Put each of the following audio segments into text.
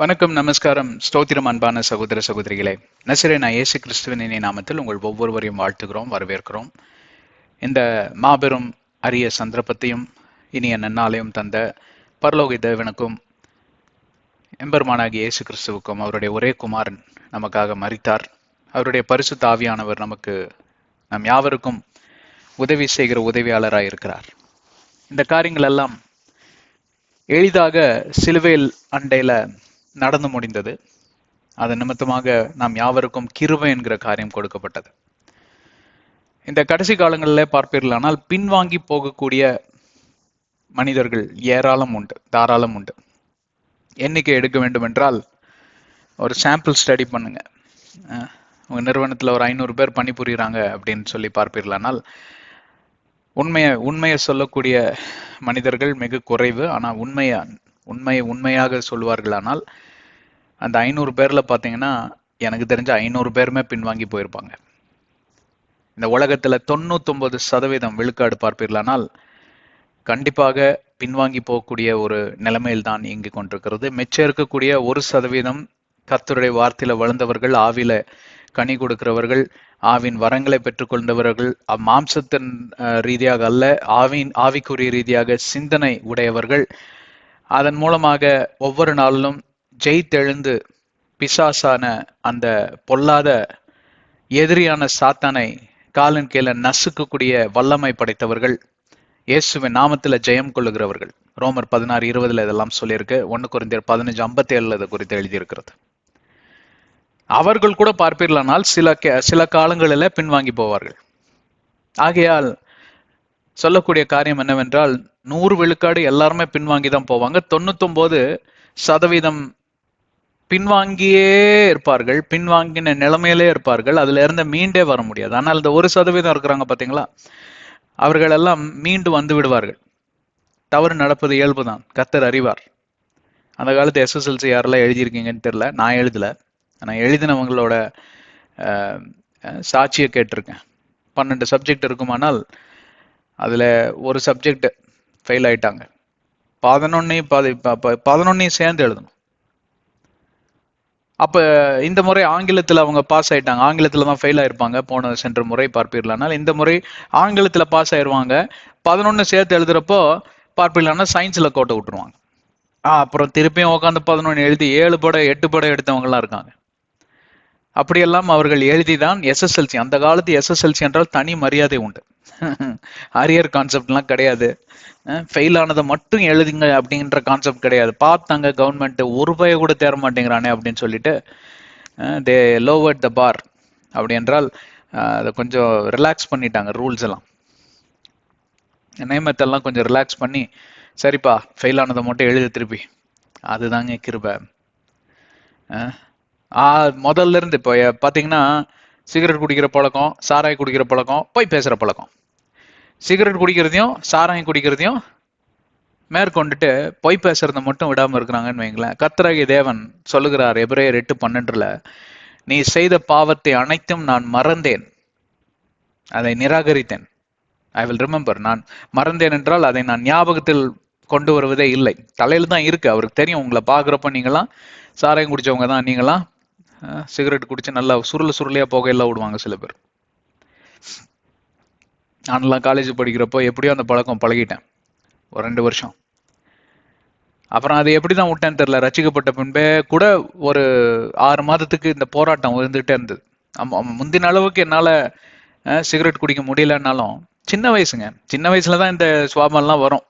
வணக்கம், நமஸ்காரம், ஸ்தோத்திரம் அன்பான சகோதர சகோதரிகளே. நசிரேனா இயேசு கிறிஸ்துவின் இனிய நாமத்தில் உங்கள் ஒவ்வொருவரையும் வாழ்த்துகிறோம், வரவேற்கிறோம். இந்த மாபெரும் அரிய சந்தர்ப்பத்தையும் இனிய நன்னாளையும் தந்த பரலோக தேவனுக்கும் எம்பெருமானாகிய இயேசு கிறிஸ்துவுக்கும் அவருடைய ஒரே குமாரன் நமக்காக மரித்தார். அவருடைய பரிசுத்த ஆவியானவர் நம் யாவருக்கும் உதவி செய்கிற உதவியாளராய் இருக்கிறார். இந்த காரியங்கள் எல்லாம் எளிதாக சிலுவையில் அண்டையில நடந்து முடிந்தது. அதன் நிமித்தமாக நாம் யாவருக்கும் கிருபை என்கிற காரியம் கொடுக்கப்பட்டது. இந்த கடைசி காலங்களில் பார்ப்பீர்களானால் பின்வாங்கி போகக்கூடிய மனிதர்கள் ஏராளம் உண்டு, தாராளம் உண்டு. எண்ணிக்கை எடுக்க வேண்டும் என்றால் ஒரு சாம்பிள் ஸ்டடி பண்ணுங்க. உங்க நிறுவனத்தில் ஒரு 500 பேர் பணிபுரிகிறாங்க அப்படின்னு சொல்லி பார்ப்பீர்களானால் உண்மையை சொல்லக்கூடிய மனிதர்கள் மிக குறைவு. ஆனால் உண்மையாக சொல்வார்களானால் அந்த 500 பேர்ல பார்த்தீங்கன்னா எனக்கு தெரிஞ்ச 500 பேருமே பின்வாங்கி போயிருப்பாங்க. இந்த உலகத்துல 99% விழுக்காடு பார்ப்பீர்களானால் கண்டிப்பாக பின்வாங்கி போகக்கூடிய ஒரு நிலைமையில் தான் இயங்கி கொண்டிருக்கிறது. மிச்சம் இருக்கக்கூடிய 1% கர்த்தருடைய வார்த்தையில வளர்ந்தவர்கள், ஆவில கனி கொடுக்கிறவர்கள், ஆவின் வரங்களை பெற்றுக்கொண்டவர்கள், மாம்சத்தின் ரீதியாக அல்ல, ஆவிக்குரிய ரீதியாக சிந்தனை உடையவர்கள், அதன் மூலமாக ஒவ்வொரு நாளிலும் ஜெயித்தெழுந்து பிசாசான அந்த பொல்லாத எதிரியான சாத்தானை காலின் கீழே நசுக்கக்கூடிய வல்லமை படைத்தவர்கள், இயேசுவின் நாமத்துல ஜெயம் கொள்ளுகிறவர்கள். ரோமர் 16:20 இதெல்லாம் சொல்லியிருக்கு. 1 கொரிந்தியர் 15:57 இதை குறித்து எழுதியிருக்கிறது. அவர்கள் கூட பார்ப்பீர்களானால் சில காலங்களில் பின்வாங்கி போவார்கள். ஆகையால் சொல்லக்கூடிய காரியம் என்னவென்றால் 100 விழுக்காடு எல்லாருமே பின்வாங்கி தான் போவாங்க. 99% பின்வாங்கியே இருப்பார்கள், பின்வாங்கின நிலைமையிலே இருப்பார்கள். அதுல இருந்து மீண்டே வர முடியாது. ஆனால் இந்த 1% இருக்கிறாங்க பாத்தீங்களா, அவர்கள் எல்லாம் மீண்டு வந்து விடுவார்கள். தவறு நடப்பது இயல்புதான், கர்த்தர் அறிவார். அந்த காலத்து SSLC யாரெல்லாம் எழுதியிருக்கீங்கன்னு தெரியல, நான் எழுதல. நான் எழுதினவங்களோட சாட்சியை கேட்டிருக்கேன். 12 சப்ஜெக்ட் இருக்குமானால் அதுல ஒரு சப்ஜெக்ட் ஃபெயில் ஆயிட்டாங்க. 11 சேர்ந்து எழுதணும். அப்ப இந்த முறை ஆங்கிலத்துல அவங்க பாஸ் ஆயிட்டாங்க. ஆங்கிலத்துல தான் ஃபெயில் ஆயிருப்பாங்க சென்ற முறை பார்ப்பீர்களானால். இந்த முறை ஆங்கிலத்துல பாஸ் ஆயிருவாங்க. 11 சேர்த்து எழுதுறப்போ பார்ப்பீர்களானா சயின்ஸ்ல கோட்டை விட்டுருவாங்க. அப்புறம் திருப்பியும் உட்காந்து 11 எழுதி 7 படம் 8 படம் எடுத்தவங்க எல்லாம் இருக்காங்க. அப்படியெல்லாம் அவர்கள் எழுதிதான் SSLC. அந்த காலத்து SSLC என்றால் தனி மரியாதை உண்டு. அரியர் கான்செப்ட்லாம் கிடையாது. ஃபெயில் ஆனதை மட்டும் எழுதுங்க அப்படின்ற கான்செப்ட் கிடையாது. பார்த்தாங்க கவர்மெண்ட் ஒரு ரூபாயை கூட தேர மாட்டேங்கிறானே அப்படின்னு சொல்லிட்டு தே லோவர்ட் த பார். அப்படி என்றால் அதை கொஞ்சம் ரிலாக்ஸ் பண்ணிட்டாங்க ரூல்ஸ் எல்லாம். நியமத்தெல்லாம் கொஞ்சம் ரிலாக்ஸ் பண்ணி, சரிப்பா ஃபெயில் ஆனதை மட்டும் எழுத திருப்பி. அதுதாங்க கிருபை. முதல்ல இருந்து இப்போ பார்த்தீங்கன்னா சிகரெட் குடிக்கிற பழக்கம், சாராயம் குடிக்கிற பழக்கம், போய் பேசுகிற பழக்கம். சிகரெட் குடிக்கிறதையும் சாராயம் குடிக்கிறதையும் மேற்கொண்டுட்டு பொய் பேசுறதை மட்டும் விடாமல் இருக்கிறாங்கன்னு வைங்களேன். கர்த்தராகிய தேவன் சொல்லுகிறார் எபிரேயர் 8:12, நீ செய்த பாவத்தை அனைத்தும் நான் மறந்தேன், அதை நிராகரித்தேன். I will remember. நான் மறந்தேன் என்றால் அதை நான் ஞாபகத்தில் கொண்டு வருவதே இல்லை. தலையில தான் இருக்கு. அவருக்கு தெரியும். உங்களை பார்க்குறப்ப நீங்களாம் சாராயம் குடிச்சவங்க தான், நீங்களாம் சிகரெட் குடிச்சு நல்லா சுருளையா புகையெல்லாம் விடுவாங்க சில பேர். நானெல்லாம் காலேஜ் படிக்கிறப்போ எப்படியோ அந்த பழக்கம் பழகிட்டேன் ஒரு 2 வருஷம். அப்புறம் அதை எப்படிதான் விட்டேன்னு தெரியல. ரசிக்கப்பட்ட பின்பே கூட ஒரு 6 மாதத்துக்கு இந்த போராட்டம் இருந்துகிட்டே இருந்தது. முந்தின அளவுக்கு என்னால சிகரெட் குடிக்க முடியலன்னாலும் சின்ன வயசுலதான் இந்த சுவாபம்லாம் வரும்.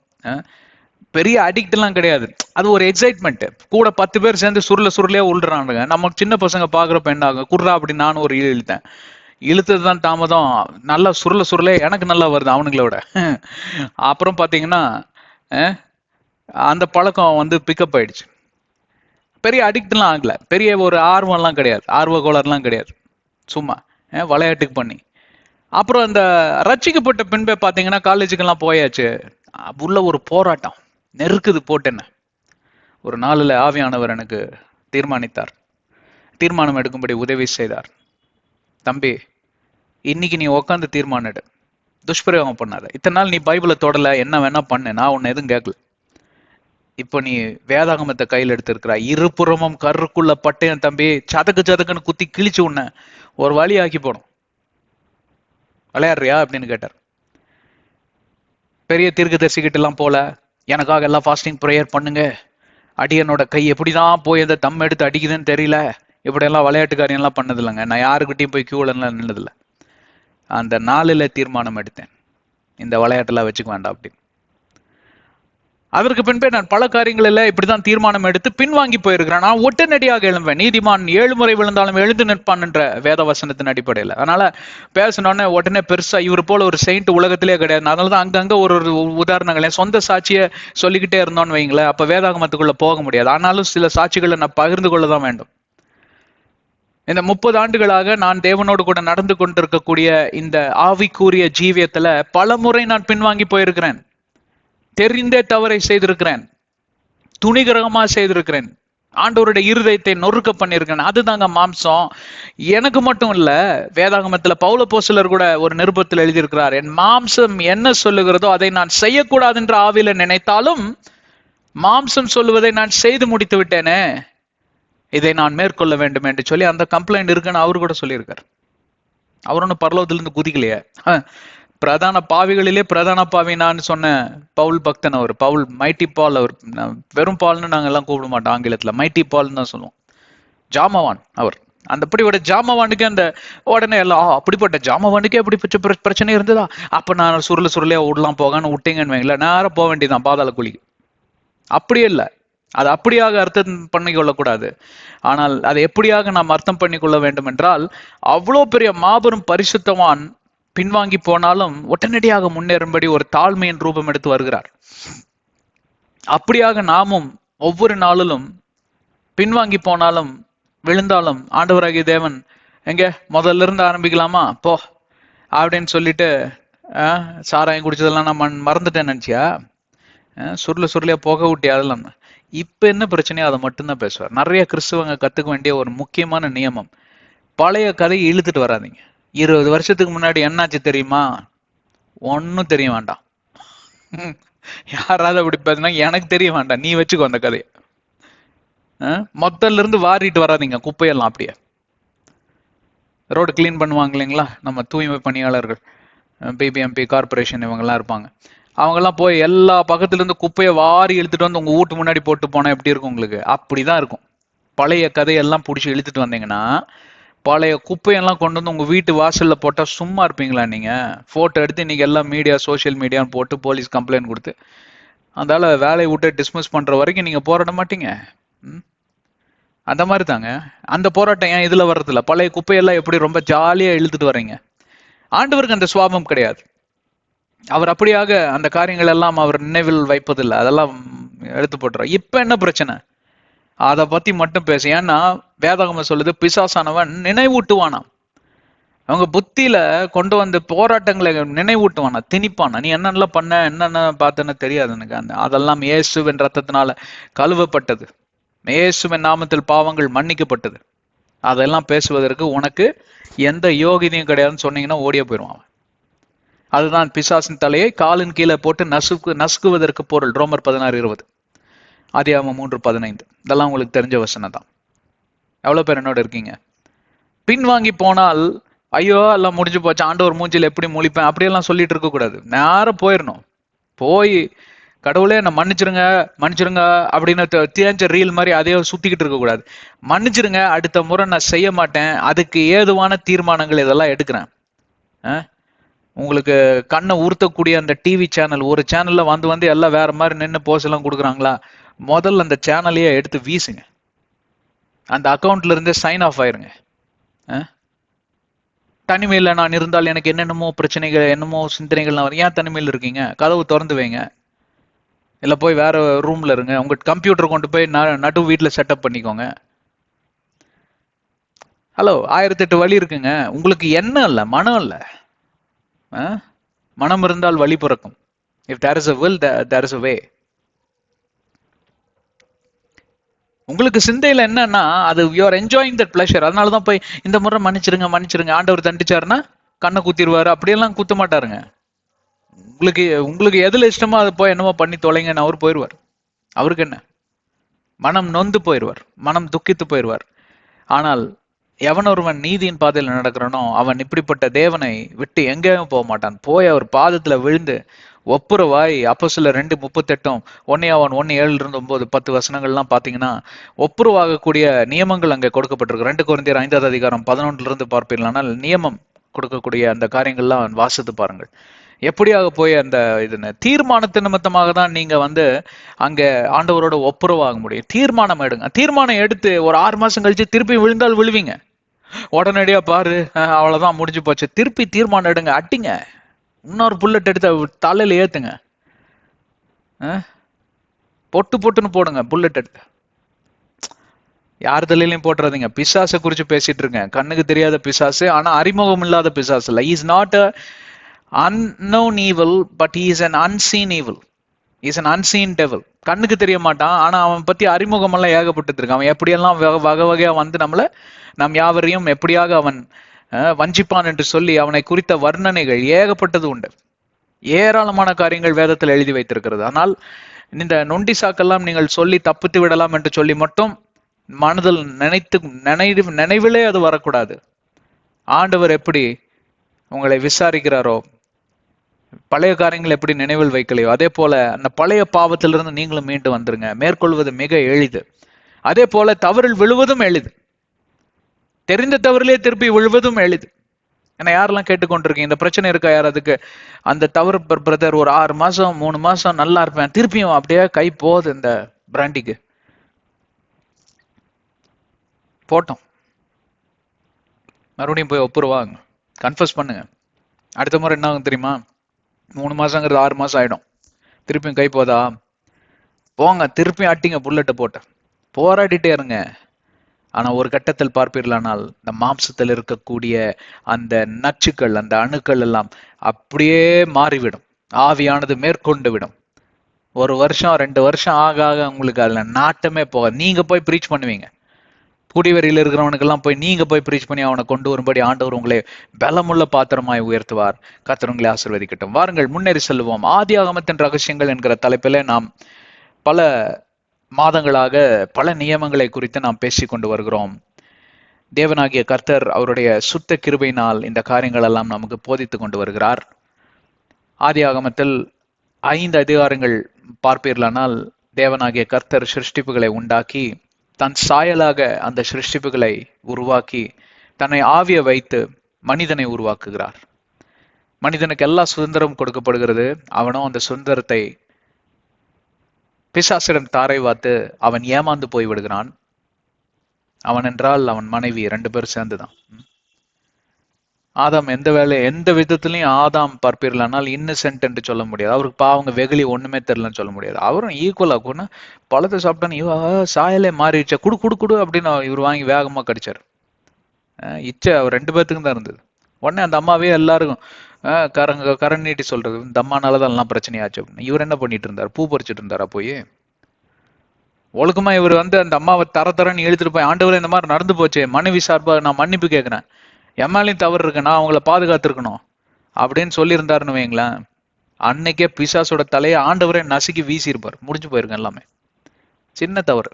பெரிய அடிக்ட் எல்லாம் கிடையாது. அது ஒரு எக்ஸைட்மெண்ட். கூட 10 பேர் சேர்ந்து சுருளையா உள்றானுங்க. நமக்கு சின்ன பசங்க பாக்குறப்ப என்ன ஆகும், குர்ரா அப்படின்னு நானும் ஒரு இழுத்தேன். இழுத்ததுதான் தாமதம். நல்லா சுருளே எனக்கு நல்லா வருது அவனுங்களோட. அப்புறம் பாத்தீங்கன்னா அந்த பழக்கம் பிக்கப் ஆயிடுச்சு. பெரிய அடிக்ட்லாம் ஆகல, பெரிய ஒரு ஆர்வம்லாம் கிடையாது, ஆர்வ கோளாறுலாம் கிடையாது, சும்மா விளையாட்டுக்கு பண்ணி. அப்புறம் இந்த ரட்சிக்கப்பட்ட பின்பே பாத்தீங்கன்னா காலேஜுக்கெல்லாம் போயாச்சு. உள்ள ஒரு போராட்டம் நெருக்குது போட்டேன்னு. ஒரு நாளில் ஆவியானவர் எனக்கு தீர்மானம் எடுக்கும்படி உதவி செய்தார். தம்பி, இன்னைக்கு நீ உட்காந்து தீர்மானம் எடு, துஷ்பிரயோகம் பண்ணாத. இத்தனை நாள் நீ பைபிளை தொடல, என்ன வேணா பண்ணு, நான் உன்னை எதுவும் கேட்கல. இப்ப நீ வேதாகமத்தை கையில் எடுத்திருக்கிற, இருபுறமும் கருக்குள்ள பட்டயம் தம்பி, சதக்கு சதக்குன்னு குத்தி கிழிச்சு உன்ன ஒரு வழி ஆக்கி போடும். விளையாடுறியா அப்படின்னு கேட்டார். பெரிய தீர்க்கதரிசிகிட்ட எல்லாம் போல, எனக்காக எல்லாம் ஃபாஸ்டிங் ப்ரேயர் பண்ணுங்க, அடியனோட கை எப்படிதான் போய் அந்த தம் எடுத்து அடிக்குதுன்னு தெரியல, இப்படியெல்லாம் விளையாட்டு காரியம்லாம் பண்ணது இல்லைங்க. நான் யாருக்கிட்டையும் போய் கியூலாம் நின்னதில்லை. அந்த நாளில் தீர்மானம் எடுத்தேன், இந்த விளையாட்டெல்லாம் வச்சுக்க வேண்டாம் அப்படின்னு. அதற்கு பின்பே நான் பல காரியங்களில் இப்படிதான் தீர்மானம் எடுத்து பின்வாங்கி போயிருக்கிறேன். நான் ஒட்டுநடியாக எழும்பேன். நீதிமான் 7 முறை விழுந்தாலும் எழுந்து நிற்பான் என்ற வேத வசனத்தின் அடிப்படையில். அதனால பேசணுன்னே உடனே பெருசா இவர் போல ஒரு செயின்ட் உலகத்திலே கிடையாது. அதனாலதான் அங்கங்க ஒரு உதாரணங்கள், என் சொந்த சாட்சியை சொல்லிக்கிட்டே இருந்தோன்னு வைங்களேன், அப்ப வேதாகமத்துக்குள்ள போக முடியாது. ஆனாலும் சில சாட்சிகளை நான் பகிர்ந்து கொள்ளதான் வேண்டும். இந்த 30 ஆண்டுகளாக நான் தேவனோடு கூட நடந்து கொண்டிருக்கக்கூடிய இந்த ஆவிக்குரிய ஜீவியத்துல பல முறை நான் பின்வாங்கி போயிருக்கிறேன். தெரிந்தே தவறை செய்திருக்கிறேன், துணிகரகமா செய்திருக்கிறேன், ஆண்டவருடைய இருதயத்தை நொறுக்க பண்ணியிருக்கிறேன். அதுதாங்க மாம்சம். எனக்கு மட்டும் இல்ல, வேதாகமத்துல பவுல போஸ்தலர் கூட ஒரு நிருபத்தில் எழுதியிருக்கிறார், என் மாம்சம் என்ன சொல்லுகிறதோ அதை நான் செய்யக்கூடாது என்று ஆவியில நினைத்தாலும் மாம்சம் சொல்லுவதை நான் செய்து முடித்து விட்டேனே, இதை நான் மேற்கொள்ள வேண்டும் என்று சொல்லி அந்த கம்ப்ளைண்ட் இருக்குன்னு அவரு கூட சொல்லியிருக்கார். அவர் ஒன்னும் பரலோகத்திலிருந்து குதிக்கலையே. பிரதான பாவிகளிலே பிரதான பாவி நான் சொன்ன பவுல் பக்தன் அவர், பவுல் மைட்டி பால். அவர் வெறும் பால்னு நாங்க எல்லாம் கூப்பிட மாட்டோம், ஆங்கிலத்துல மைட்டி பால்னு தான் சொல்லுவோம். ஜாமவான் அவர். அந்த அப்படிப்பட்ட ஜாமவானுக்கு அந்த உடனே எல்லாம் அப்படிப்பட்ட ஜாமவானுக்கே அப்படி பிரச்சனை இருந்ததா, அப்ப நான் சுருளையா விடலாம் போகான்னு விட்டீங்கன்னு வைங்களேன், நேரம் போக வேண்டியதான் பாதாள குழிக்கு. அப்படியே இல்லை, அது அப்படியாக அர்த்தம் பண்ணி கொள்ளக்கூடாது. ஆனால் அதை எப்படியாக நாம் அர்த்தம் பண்ணி கொள்ள வேண்டும் என்றால், அவ்வளோ பெரிய மாபெரும் பரிசுத்தவான் பின்வாங்கி போனாலும் உடனடியாக முன்னேறும்படி ஒரு தாழ்மையின் ரூபம் எடுத்து வருகிறார். அப்படியாக நாமும் ஒவ்வொரு நாளிலும் பின்வாங்கி போனாலும் விழுந்தாலும் ஆண்டவராகிய தேவன் எங்க முதல்ல இருந்து ஆரம்பிக்கலாமா போ அப்படின்னு சொல்லிட்டு, சாராயம் குடிச்சதெல்லாம் நான் மறந்துட்டேன் நினைச்சியா, சுருளையா போக விட்டி அதெல்லாம். இப்ப என்ன பிரச்சனையோ அதை மட்டும்தான் பேசுவார். நிறைய கிறிஸ்துவங்க கத்துக்க வேண்டிய ஒரு முக்கியமான நியமம், பழைய கதையை இழுத்துட்டு வராதிங்க. 20 வருஷத்துக்கு முன்னாடி என்னாச்சு தெரியுமா, ஒன்னும் தெரிய வேண்டாம். யாராவது அப்படி பேசுனா எனக்கு தெரிய வேண்டாம், நீ வச்சுக்கோ அந்த கதையை. மொத்தல இருந்து வாரிட்டு வராதிங்க குப்பையெல்லாம். அப்படியே ரோடு கிளீன் பண்ணுவாங்க இல்லைங்களா நம்ம தூய்மை பணியாளர்கள், பிபிஎம்பி கார்பரேஷன் இவங்கெல்லாம் இருப்பாங்க. அவங்கெல்லாம் போய் எல்லா பக்கத்துல இருந்து குப்பையை வாரி இழுத்துட்டு வந்து உங்க வீட்டு முன்னாடி போட்டு போனா எப்படி இருக்கும் உங்களுக்கு? அப்படிதான் இருக்கும். பழைய கதையெல்லாம் பிடிச்சி இழுத்துட்டு வந்தீங்கன்னா, பழைய குப்பையெல்லாம் கொண்டு வந்து உங்க வீட்டு வாசல்ல போட்டா சும்மா இருப்பீங்களா நீங்க? போட்டோ எடுத்து இன்னைக்கு எல்லாம் மீடியா சோசியல் மீடியான்னு போட்டு போலீஸ் கம்ப்ளைண்ட் கொடுத்து அதால வேலையை விட்டு டிஸ்மிஸ் பண்ற வரைக்கும் நீங்க போராட மாட்டீங்க. அந்த மாதிரி தாங்க அந்த போராட்டம். ஏன் இதுல வர்றதில்ல? பழைய குப்பையெல்லாம் எப்படி ரொம்ப ஜாலியா இழுத்துட்டு வர்றீங்க. ஆண்டவருக்கு அந்த சுவாபம் கிடையாது. அவர் அப்படியாக அந்த காரியங்கள் எல்லாம் அவர் நினைவில் வைப்பதில்லை, அதெல்லாம் எடுத்து போட்டுறார். இப்ப என்ன பிரச்சனை, அதை பத்தி மட்டும் பேச. ஏன்னா வேதாகமம் சொல்லுது, பிசாசானவன் நினைவூட்டுவானாம். அவங்க புத்தியில கொண்டு வந்து போராட்டங்களை நினைவூட்டுவானா, திணிப்பானா. நீ என்னென்னலாம் பண்ண, என்னென்ன பார்த்தேன்னு தெரியாது எனக்கு. அதெல்லாம் இயேசுவின் ரத்தத்தினால கழுவப்பட்டது, இயேசுவின் நாமத்தில் பாவங்கள் மன்னிக்கப்பட்டது. அதெல்லாம் பேசுவதற்கு உனக்கு எந்த யோகிதையும் கிடையாதுன்னு சொன்னீங்கன்னா ஓடிய போயிடுவான். அதுதான் பிசாசின் தலையை காலின் கீழே போட்டு நசுக்குவதற்கு பொருள். ரோமர் 16:20, ஆதியாகமம் 3:15. இதெல்லாம் உங்களுக்கு தெரிஞ்ச வசனம் தான். எவ்வளவு பேர் என்னோட இருக்கீங்க? பின்வாங்கி போனால் ஐயோ எல்லாம் முடிஞ்சு போச்சு, ஆண்டவர் மூஞ்சில் எப்படி முழிப்பேன் அப்படியெல்லாம் சொல்லிட்டு இருக்க கூடாது. நேரம் போயிடணும். போய் கடவுளே என்ன மன்னிச்சிருங்க மன்னிச்சிருங்க அப்படின்னு தேஞ்ச ரீல் மாதிரி அதையோ சுத்திக்கிட்டு இருக்க கூடாது. மன்னிச்சிருங்க, அடுத்த முறை நான் செய்ய மாட்டேன், அதுக்கு ஏதுவான தீர்மானங்கள் இதெல்லாம் எடுக்கிறேன். உங்களுக்கு கண்ணை உறுத்தக்கூடிய அந்த டிவி சேனல், ஒரு சேனல்ல வந்து எல்லாம் வேற மாதிரி நின்று போஸ் எல்லாம் கொடுக்குறாங்களா, முதல்ல அந்த சேனலையே எடுத்து வீசுங்க. அந்த அக்கௌண்ட்ல இருந்து சைன் ஆஃப் ஆயிருங்க. தனிமையில நான் இருந்தால் எனக்கு என்னென்னமோ பிரச்சனைகள், என்னமோ சிந்தனைகள் வரும். ஏன் தனிமையில் இருக்கீங்க? கதவு திறந்து வைங்க, இல்ல போய் வேற ரூம்ல இருங்க, உங்க கம்ப்யூட்டர் கொண்டு போய் நடு வீட்டுல செட்டப் பண்ணிக்கோங்க. ஹலோ, 1008 வழி இருக்குங்க. உங்களுக்கு என்ன இல்ல, மனம் இல்ல. மனம் இருந்தால் வழி பிறக்கும். If there is a will, there is a way. உங்களுக்கு சிந்தையில என்னன்னா அது you are enjoying that pleasure. அதனாலதான் போய் இந்த முறை மன்னிச்சிருங்க மன்னிச்சிருங்க, ஆண்டவர் தண்டிச்சாருன்னா கண்ணை குத்திடுவாரு, அப்படியெல்லாம் குத்த மாட்டாருங்க. உங்களுக்கு எதுல இஷ்டமோ அதை போய் என்னமோ பண்ணி தொலைங்கன்னு அவர் போயிடுவார். அவருக்கு என்ன? மனம் நொந்து போயிடுவார், மனம் துக்கித்து போயிடுவார். ஆனால் எவன் ஒருவன் நீதியின் பாதையில் நடக்கிறானோ அவன் இப்படிப்பட்ட தேவனை விட்டு எங்கேயும் போக மாட்டான். போய் அவர் பாதத்துல விழுந்து ஒப்புரவாய். அப்போஸ்தலர் 2:38 1 1:7 இருந்து 9 10 வசனங்கள்லாம் பாத்தீங்கன்னா ஒப்புரவாகக்கூடிய நியமங்கள் அங்கே கொடுக்கப்பட்டிருக்கு. 2 கொரிந்தியர் 5வது அதிகாரம் 11 இருந்து பார்ப்பீர்களானால் நியமம் கொடுக்கக்கூடிய அந்த காரியங்கள்லாம் வாசித்து பாருங்கள். எப்படியாக போய் அந்த இது தீர்மானத்து நிமித்தமாக தான் நீங்க அங்க ஆண்டவரோட ஒப்புரவாக முடியும். தீர்மானம் எடுங்க. தீர்மானம் எடுத்து ஒரு 6 மாசம் கழிச்சு திருப்பி விழுந்தால் விழுவீங்க. உடனடியா பாரு அவ்வளவுதான் முடிஞ்சு போச்சு. திருப்பி தீர்மானம் எடுங்க, அட்டிங்க, இன்னொரு புல்லட் எடுத்து தலையில ஏத்துங்க, பொட்டு பொட்டுன்னு போடுங்க புல்லட் எடுத்து. யார் தலையிலையும் போட்டுறாதீங்க. பிசாசை குறிச்சு பேசிட்டு இருக்கேன். கண்ணுக்கு தெரியாத பிசாசு, ஆனா அறிமுகம் இல்லாத பிசாசு இல்ல. Is not a unknown evil, but he is an unseen evil. He is an unseen devil. கண்ணுக்கு தெரிய மாட்டான், ஆனா அவன் பத்தி அறிமுகம் எல்லாம் ஏகப்பட்டு இருக்கு. அவன் எப்படியெல்லாம் வகை வகையா நம் யாவரையும் எப்படியாக அவன் வஞ்சிப்பான் என்று சொல்லி அவனை குறித்த வர்ணனைகள் ஏகப்பட்டது உண்டு. ஏராளமான காரியங்கள் வேதத்தில் எழுதி வைத்திருக்கிறது. ஆனால் இந்த நொண்டி சாக்கெல்லாம் நீங்கள் சொல்லி தப்பித்து விடலாம் என்று சொல்லி மட்டும் மனதில் நினைவிலே அது வரக்கூடாது. ஆண்டவர் எப்படி உங்களை விசாரிக்கிறாரோ, பழைய காரியங்கள் எப்படி நினைவில் வைக்கலையோ, அதே போல அந்த பழைய பாவத்திலிருந்து நீங்களும் மீண்டு வந்துருங்க. மேற்கொள்வது மிக எளிது. அதே போல தவறில் விழுவதும் எளிது. தெரிந்த தவறிலே திருப்பி விழுவதும் எளிது. ஏன்னா யாரெல்லாம் கேட்டுக்கொண்டிருக்கீங்க, இந்த பிரச்சனை இருக்கா யாராவதுக்கு? அந்த தவறு பிரதர் ஒரு 6 மாசம் 3 மாசம் நல்லா இருப்பேன், திருப்பியும் அப்படியே கை போகுது இந்த பிராண்டிக்கு போட்டோம், மறுபடியும் போய் ஒப்புருவாங்க, கன்ஃபஸ் பண்ணுங்க. அடுத்த முறை என்ன ஆகும் தெரியுமா? 3 மாசங்கிறது 6 மாசம் ஆயிடும். திருப்பியும் கை போதா, போங்க திருப்பியும் அட்டிங்க புல்லட்டை போட்டு போராடிட்டே இருங்க. ஆனா ஒரு கட்டத்தில் பார்ப்பீர்களானால் இந்த மாம்சத்தில் இருக்கக்கூடிய அந்த நச்சுக்கள், அந்த அணுக்கள் எல்லாம் அப்படியே மாறிவிடும். ஆவியானது மேற்கொண்டு விடும். 1 வருஷம் 2 வருஷம் ஆக ஆக உங்களுக்கு அதுல நாட்டமே போக, நீங்க போய் ப்ரீச் பண்ணுவீங்க. குடிவெறியில் இருக்கிறவனுக்கெல்லாம் போய் நீங்க போய் ப்ரீச் பண்ணி அவனை கொண்டு வரும்படி ஆண்டவர் உங்களை பலமுள்ள பாத்திரமாய் உயர்த்துவார். கர்த்தர் உங்களை ஆசீர்வதிக்கட்டும். வாருங்கள் முன்னேறி செல்வோம். ஆதியாகமத்தின் ரகசியங்கள் என்கிற தலைப்பிலே நாம் பல மாதங்களாக பல நியமங்களை குறித்து நாம் பேசிக் கொண்டு வருகிறோம். தேவனாகிய கர்த்தர் அவருடைய சுத்த கிருபையினால் இந்த காரியங்கள் எல்லாம் நமக்கு போதித்துக் கொண்டு வருகிறார். ஆதியாகமத்தில் 5 அதிகாரங்கள் பார்ப்பீர்களானால் தேவனாகிய கர்த்தர் சிருஷ்டிப்புகளை உண்டாக்கி தன் சாயலாக அந்த சிருஷ்டிப்புகளை உருவாக்கி தன்னை ஆவிய வைத்து மனிதனை உருவாக்குகிறார். மனிதனுக்கு எல்லா சுதந்திரம் கொடுக்கப்படுகிறது. அவனும் அந்த சுதந்திரத்தை பிசாசிடம் தாரை வாத்து அவன் ஏமாந்து போய் விடுகிறான். அவன் என்றால் அவன் மனைவி 2 பேரும் சேர்ந்துதான். ஆதாம் எந்த விதத்திலையும் ஆதாம் பார்ப்பீர்களானால் இன்னசென்ட் என்று சொல்ல முடியாது. அவருக்கு பாவங்க வெகுளி ஒண்ணுமே தெரியலன்னு சொல்ல முடியாது. அவரும் ஈக்குவலா கூட பழத்தை சாப்பிட்டான்னு இவ சாயலே மாறிடுச்சா, குடு அப்படின்னு இவர் வாங்கி வேகமா கடிச்சாரு. இச்சை அவர் 2 பேர்த்துக்கும் தான் இருந்தது. உடனே அந்த அம்மாவே எல்லாருக்கும் கரண் நீட்டி சொல்றது, இந்த அம்மானாலதான் எல்லாம் பிரச்சனையாச்சு அப்படின்னு. இவர் என்ன பண்ணிட்டு இருந்தார்? பூ பறிச்சுட்டு இருந்தாரா போய்? ஒழுக்கமா இவர் அந்த அம்மாவை தரன்னு இழுத்துட்டு போய், ஆண்டவரே இந்த மாதிரி நடந்து போச்சு, மனைவி சார்பா நான் மன்னிப்பு கேட்கிறேன், எம்மாலையும் தவறு இருக்கு, நான் அவங்கள பாதுகாத்துருக்கணும் அப்படின்னு சொல்லியிருந்தாருன்னு வைங்களேன், அன்னைக்கே பிசாசோட தலையை ஆண்டவரே நசுக்கி வீசியிருப்பார். முடிஞ்சு போயிருக்கேன் எல்லாமே. சின்ன தவறு.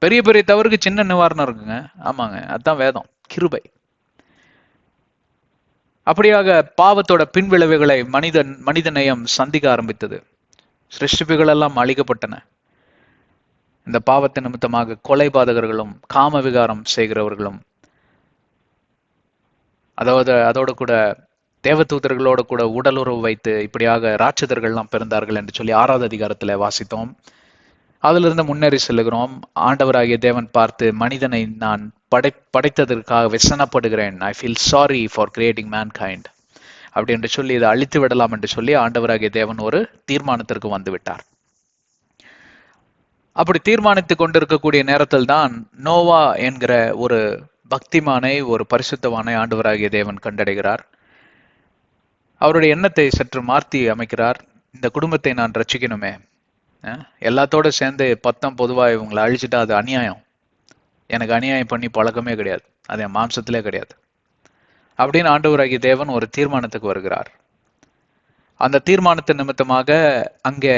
பெரிய பெரிய தவறுக்கு சின்ன நிவாரணம் இருக்குங்க. ஆமாங்க, அதுதான் வேதம், கிருபை. அப்படியாக பாவத்தோட பின்விளைவுகளை மனித நேயம் சந்திக்க ஆரம்பித்தது. சிருஷ்டிப்புகள் எல்லாம் அழிக்கப்பட்டன. இந்த பாவத்தின் நிமித்தமாக கொலைபாதகர்களும் காம விகாரம் செய்கிறவர்களும், அதோட கூட தேவதூதர்களோட கூட உடலுறவு வைத்து இப்படியாக ராட்சதர்கள்லாம் பிறந்தார்கள் என்று சொல்லி 6வது அதிகாரத்துல வாசித்தோம். அதிலிருந்து முன்னேறி செல்லுகிறோம். ஆண்டவராகிய தேவன் பார்த்து, மனிதனை நான் படைத்ததற்காக வெசனப்படுகிறேன், I feel sorry for creating mankind அப்படி என்று சொல்லி இதை அழித்து விடலாம் என்று சொல்லி ஆண்டவராகிய தேவன் ஒரு தீர்மானத்திற்கு வந்து விட்டார். அப்படி தீர்மானித்துக் கொண்டிருக்கக்கூடிய நேரத்தில் தான் நோவா என்கிற ஒரு பக்திமானை, ஒரு பரிசுத்தவானை ஆண்டவராகிய தேவன் கண்டடைகிறார். அவருடைய எண்ணத்தை சற்று மாற்றி அமைக்கிறார். இந்த குடும்பத்தை நான் ரட்சிக்கணுமே, எல்லாத்தோட சேர்ந்து பொதுவா இவங்களை அழிச்சுட்டா அது அநியாயம், எனக்கு அநியாயம் பண்ணி பழக்கமே கிடையாது, அது என் மாம்சத்திலே கிடையாது அப்படின்னு ஆண்டவராகிய தேவன் ஒரு தீர்மானத்துக்கு வருகிறார். அந்த தீர்மானத்தின் நிமித்தமாக அங்கே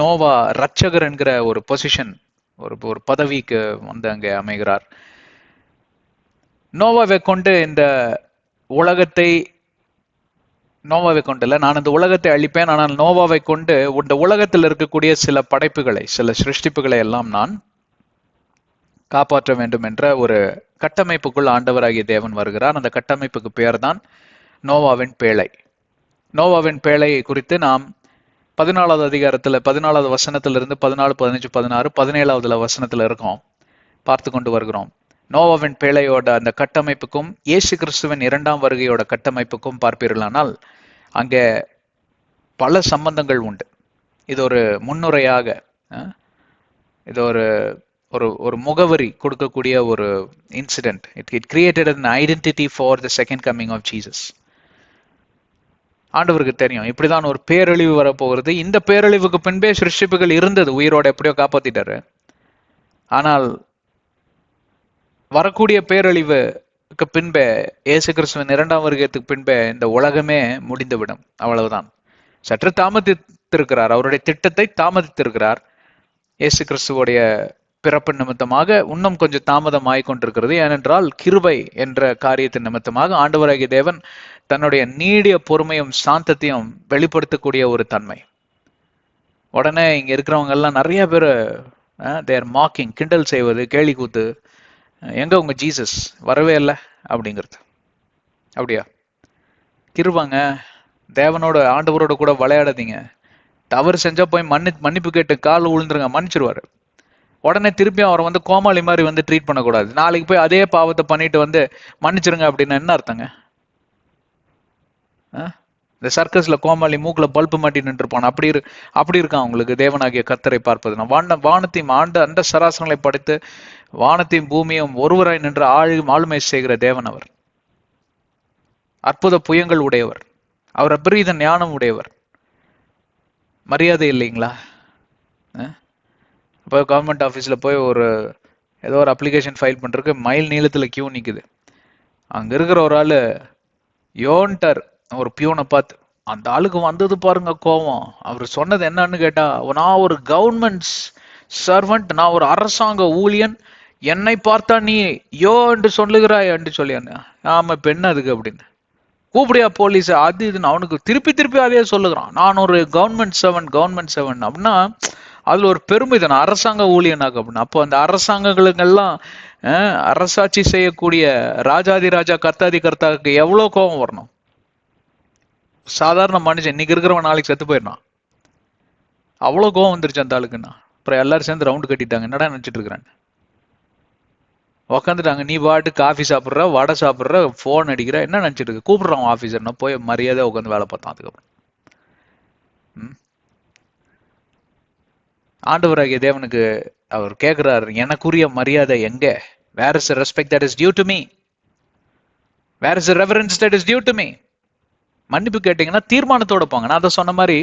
நோவா ரட்சகர் என்கிற ஒரு பொசிஷன், ஒரு பதவிக்கு வந்து அங்கே அமைகிறார். நோவாவை கொண்டு இந்த உலகத்தை, நோவாவை கொண்டு இல்ல, நான் இந்த உலகத்தை அழிப்பேன், ஆனால் நோவாவை கொண்டு இந்த உலகத்தில் இருக்கக்கூடிய சில படைப்புகளை, சில சிருஷ்டிப்புகளை எல்லாம் நான் காப்பாற்ற வேண்டும் என்ற ஒரு கட்டமைப்புக்குள் ஆண்டவராகிய தேவன் வருகிறார். அந்த கட்டமைப்புக்கு பெயர் தான் நோவாவின் பேழை. நோவாவின் பேழை குறித்து நாம் 14வது அதிகாரத்துல 14வது வசனத்திலிருந்து 14, 15, 16, 17வது வசனத்துல இருக்கோம், பார்த்து கொண்டு வருகிறோம். நோவாவின் பேழையோட அந்த கட்டமைப்புக்கும் இயேசு கிறிஸ்துவின் 2ஆம் வருகையோட கட்டமைப்புக்கும் பார்ப்பீர்களானால் அங்கே பல சம்பந்தங்கள் உண்டு. இது ஒரு முன்னுரையாக, இது ஒரு ஒரு ஒரு முகவரி கொடுக்கக்கூடிய ஒரு incident. It created an identity for the second coming of Jesus. ஆண்டவருக்கு தெரியும் இப்படிதான் ஒரு பேரழிவு வரப்போகிறது. இந்த பேரழிவுக்கு பின்பே சிருஷ்டிப்புகள் இருந்தது, உயிரோட எப்படியோ காப்பாத்திட்டாரு. ஆனால் வரக்கூடிய பேரழிவுக்கு பின்பே, இயேசு கிறிஸ்துவின் 2ஆம் வருகைக்கு பின்பே இந்த உலகமே முடிந்துவிடும், அவ்வளவுதான். சற்று தாமதித்திருக்கிறார், அவருடைய திட்டத்தை தாமதித்திருக்கிறார். இயேசு கிறிஸ்துவோடைய பிறப்பு நிமித்தமாக இன்னும் கொஞ்சம் தாமதம் ஆகிக்கொண்டிருக்கிறது. ஏனென்றால் கிருபை என்ற காரியத்தின் நிமித்தமாக ஆண்டவராகிய தேவன் தன்னுடைய நீடிய பொறுமையும் சாந்தத்தையும் வெளிப்படுத்தக்கூடிய ஒரு தன்மை. உடனே இங்க இருக்கிறவங்க எல்லாம் நிறைய பேர் தேர் மாக்கிங், கிண்டல் செய்வது, கேலி கூத்து, எங்க உங்க ஜீசஸ் வரவே இல்லை அப்படிங்கிறது. அப்படியா? கிருபாங்க, தேவனோட ஆண்டவரோட கூட விளையாடாதீங்க. தவறு செஞ்சா போய் மன்னிப்பு கேட்டு கால் விழுந்துருங்க, மன்னிச்சிருவாரு. உடனே திருப்பியும் அவரை வந்து கோமாளி மாதிரி வந்து ட்ரீட் பண்ணக்கூடாது. நாளைக்கு போய் அதே பாவத்தை பண்ணிட்டு வந்து மன்னிச்சிருங்க அப்படின்னா என்ன அர்த்தங்க? இந்த சர்க்கஸ்ல கோமாளி மூக்குல பல்பு மாட்டி நின்று இருப்பான், அப்படி இருக்கான் உங்களுக்கு தேவனாகிய கர்த்தரை பார்ப்பதுனா? வானத்தையும் அந்த சராசரங்களை படைத்து வானத்தையும் பூமியும் ஒருவராய் நின்று ஆளுமை செய்கிற தேவன் அவர். அற்புத புயங்கள் உடையவர், அவர் அபரீத ஞானம் உடையவர். மரியாதை இல்லைங்களா? இப்போ கவர்மெண்ட் ஆஃபீஸில் போய் ஏதோ ஒரு அப்ளிகேஷன் ஃபைல் பண்ணுறதுக்கு மைல் நீளத்தில் கியூ நிற்குது. அங்கே இருக்கிற ஒரு ஆள் யோன்ட்டார் ஒரு பியூனை பார்த்து, அந்த ஆளுக்கு வந்தது பாருங்க கோவம். அவர் சொன்னது என்னன்னு கேட்டா, நான் ஒரு கவர்மெண்ட் சர்வெண்ட், நான் ஒரு அரசாங்க ஊழியன், என்னை பார்த்தா நீ யோ என்று சொல்லுகிறாய் என்று சொல்லி. ஆமா, இப்ப என்ன அதுக்கு அப்படின்னு கூப்பிடியா போலீஸ் அது இதுன்னு அவனுக்கு திருப்பி அதே சொல்லுகிறான். நான் ஒரு கவர்மெண்ட் செவன் அப்படின்னா அதுல ஒரு பெருமை தானே, அரசாங்க ஊழியனாக அப்படின்னு. அப்போ அந்த அரசாங்கங்களுக்கெல்லாம் அரசாட்சி செய்யக்கூடிய ராஜாதி ராஜா கர்த்தாதி கர்த்தாவுக்கு எவ்வளவு கோபம் வரணும்? சாதாரண மனுஷன் இன்னைக்கு இருக்கிறவன் நாளைக்கு செத்து போயிடணும், அவ்வளவு கோபம் வந்துருச்சு அந்த ஆளுக்குன்னா. அப்புறம் எல்லாரும் சேர்ந்து ரவுண்டு கட்டிட்டாங்க, என்னடா நினைச்சிட்டு இருக்கிறேன், உக்காந்துட்டாங்க. நீ பாட்டு காஃபி சாப்பிட்ற, வடை சாப்பிட்ற, போன் அடிக்கிற, என்ன நினைச்சிட்டு இருக்கு? கூப்பிடுறான் ஆஃபீஸர்னா போய் மரியாதை உட்காந்து வேலை பார்த்தான். அதுக்கப்புறம் ஆண்டவராகிய தேவனுக்கு அவர் கேட்கிறார், எனக்குரிய மரியாதை எங்க? Where is respect that is due to me? Where is reverence that is due to me? மன்னிப்பு கேட்டீங்கன்னா தீர்மானத்தோட போங்க. நான் அதை சொன்ன மாதிரி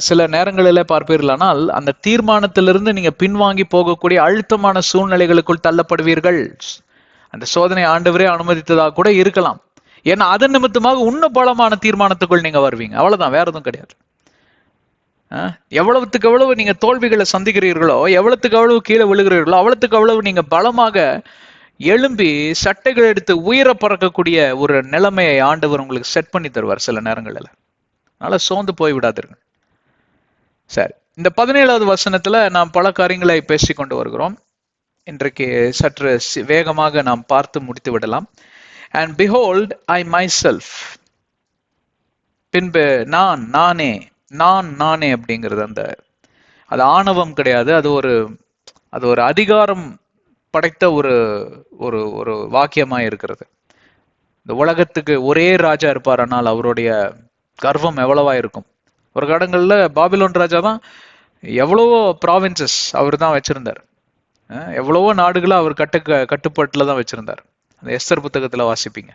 சில நேரங்களில் பார்ப்பீர்களானால் அந்த தீர்மானத்திலிருந்து நீங்க பின்வாங்கி போகக்கூடிய அழுத்தமான சூழ்நிலைகளுக்குள் தள்ளப்படுவீர்கள். அந்த சோதனை ஆண்டவரே அனுமதித்ததாக கூட இருக்கலாம். ஏன்னா அதன் நிமித்தமாக இன்னும் பலமான தீர்மானத்துக்குள் நீங்க வருவீங்க, அவ்வளவுதான், வேற எதுவும் கிடையாது. எவ்வளவுக்கு எவ்வளவு நீங்க தோல்விகளை சந்திக்கிறீர்களோ, எவ்வளவுக்கு எவ்வளவு கீழே விழுகிறீர்களோ, அவ்வளவுக்கு அவ்வளவு நீங்க பலமாக எழும்பி சட்டைகள் எடுத்து உயிரை பறக்கக்கூடிய ஒரு நிலைமையை ஆண்டவர் உங்களுக்கு செட் பண்ணி தருவார் சில நேரங்களில். அதனால சோர்ந்து போய் விடாதீர்கள். சரி, இந்த 17வது வசனத்துல நாம் பல காரியங்களை பேசி கொண்டு வருகிறோம். இன்றைக்கு சற்று வேகமாக நாம் பார்த்து முடித்து விடலாம். அண்ட் பிஹோல்ட் ஐ மைசெல்ஃப், பின்பு நானே அப்படிங்கிறது அது ஆணவம் கிடையாது, அது ஒரு அதிகாரம் படைத்த ஒரு ஒரு ஒரு வாக்கியமா இருக்கிறது. இந்த உலகத்துக்கு ஒரே ராஜா இருப்பார், ஆனால் அவருடைய கர்வம் எவ்வளவா இருக்கும். ஒரு கடங்கள்ல பாபிலோன் ராஜா தான் எவ்வளவோ ப்ராவின்சஸ் அவர் தான் வச்சிருந்தார், எவ்வளவோ நாடுகளை அவர் கட்டுப்பாட்டுல தான் வச்சிருந்தார். அந்த எஸ்தர் புத்தகத்துல வாசிப்பீங்க.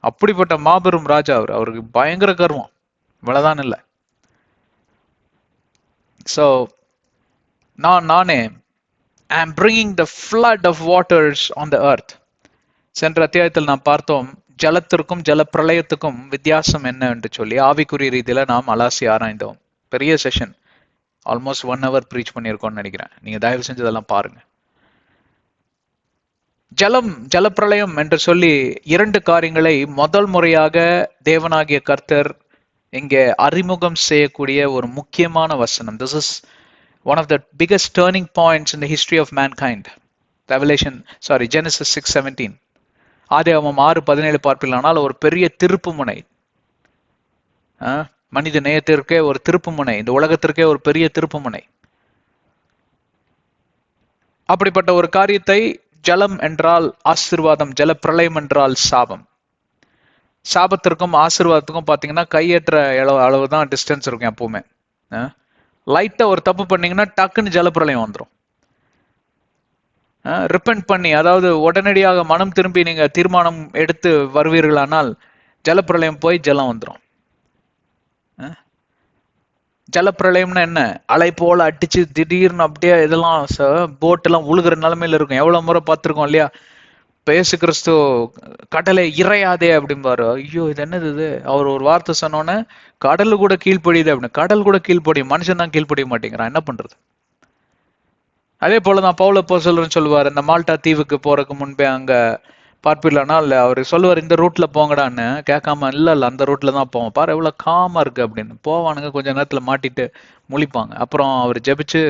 அப்படிப்பட்ட மாபெரும் ராஜா அவருக்கு பயங்கர கர்வம், இவ்வளவுதான் இல்லை. So நானே am bringing the flood of waters on the earth. சென்ற அத்தியாயத்தில் நாம் பார்த்தோம், ஜலத்திற்கும் ஜல பிரளயத்துக்கும் வித்தியாசம் என்ன என்று சொல்லி ஆவிக்குரிய ரீதியில நாம் அலாசி ஆராய்ந்தோம். பெரிய செஷன், ஆல்மோஸ்ட் 1 hour ப்ரீச் பண்ணியிருக்கோம்னு நினைக்கிறேன். நீங்க தயவு செஞ்சு இதெல்லாம் பாருங்க. ஜலப்பிரளயம் என்று சொல்லி 2 காரியங்களை முதல் முறையாக தேவனாகிய கர்த்தர் இங்கே அறிமுகம் செய்யக்கூடிய ஒரு முக்கியமான வசனம். This is one of the biggest turning points in the history of mankind. Genesis 6:17. ஆதியாகமம் 6:17 பார்ப்பீர்களானால் ஒரு பெரிய திருப்பு முனை, மனித நேயத்திற்கே ஒரு திருப்பு முனை, இந்த உலகத்திற்கே ஒரு பெரிய திருப்பு முனை. அப்படிப்பட்ட ஒரு காரியத்தை, ஜலம் என்றால் ஆசீர்வாதம், ஜல பிரளயம் என்றால் சாபம். சாபத்திற்கும் ஆசீர்வாதத்துக்கும் பாத்தீங்கன்னா கையேற்ற அளவு தான் டிஸ்டன்ஸ் இருக்கும் எப்பவுமே. லைட்டா ஒரு தப்பு பண்ணீங்கன்னா டக்குன்னு ஜலப்பிரளயம் வந்துடும். ரிப்பெண்ட் பண்ணி, அதாவது உடனடியாக மனம் திரும்பி நீங்க தீர்மானம் எடுத்து வருவீர்களானால் ஜலப்பிரளயம் போய் ஜலம் வந்துடும். ஜலப்பிரளயம்னா என்ன? அலை போல அடிச்சு திடீர்னு அப்படியே இதெல்லாம் போட் எல்லாம் உழுகிற நிலைமையில இருக்கும். எவ்வளவு முறை பார்த்திருக்கோம் இல்லையா? இயேசு கிறிஸ்து கடலை இறையாதே அப்படிம்பாரு. ஐயோ இது என்னது இது? அவர் ஒரு வார்த்தை சொன்னோன்னே கடலு கூட கீழ்ப்படியுது அப்படின்னு. கடல் கூட கீழ்ப்படியும், மனுஷன் தான் கீழ்ப்படிய மாட்டேங்கிறான். என்ன பண்றது? அதே போலதான் பவுல் அப்போஸ்தலர் சொல்லுவார், இந்த மால்டா தீவுக்கு போறதுக்கு முன்பே அங்க பார்ப்பீர்களானா அவர் சொல்லுவார், இந்த ரூட்ல போங்கடான்னு. கேட்காம இல்ல அந்த ரூட்ல தான் போவோம், பாரு எவ்வளவு காமா இருக்கு அப்படின்னு. போவானுங்க, கொஞ்ச நேரத்துல மாட்டிட்டு முழிப்பாங்க. அப்புறம் அவர் ஜெபிச்சு,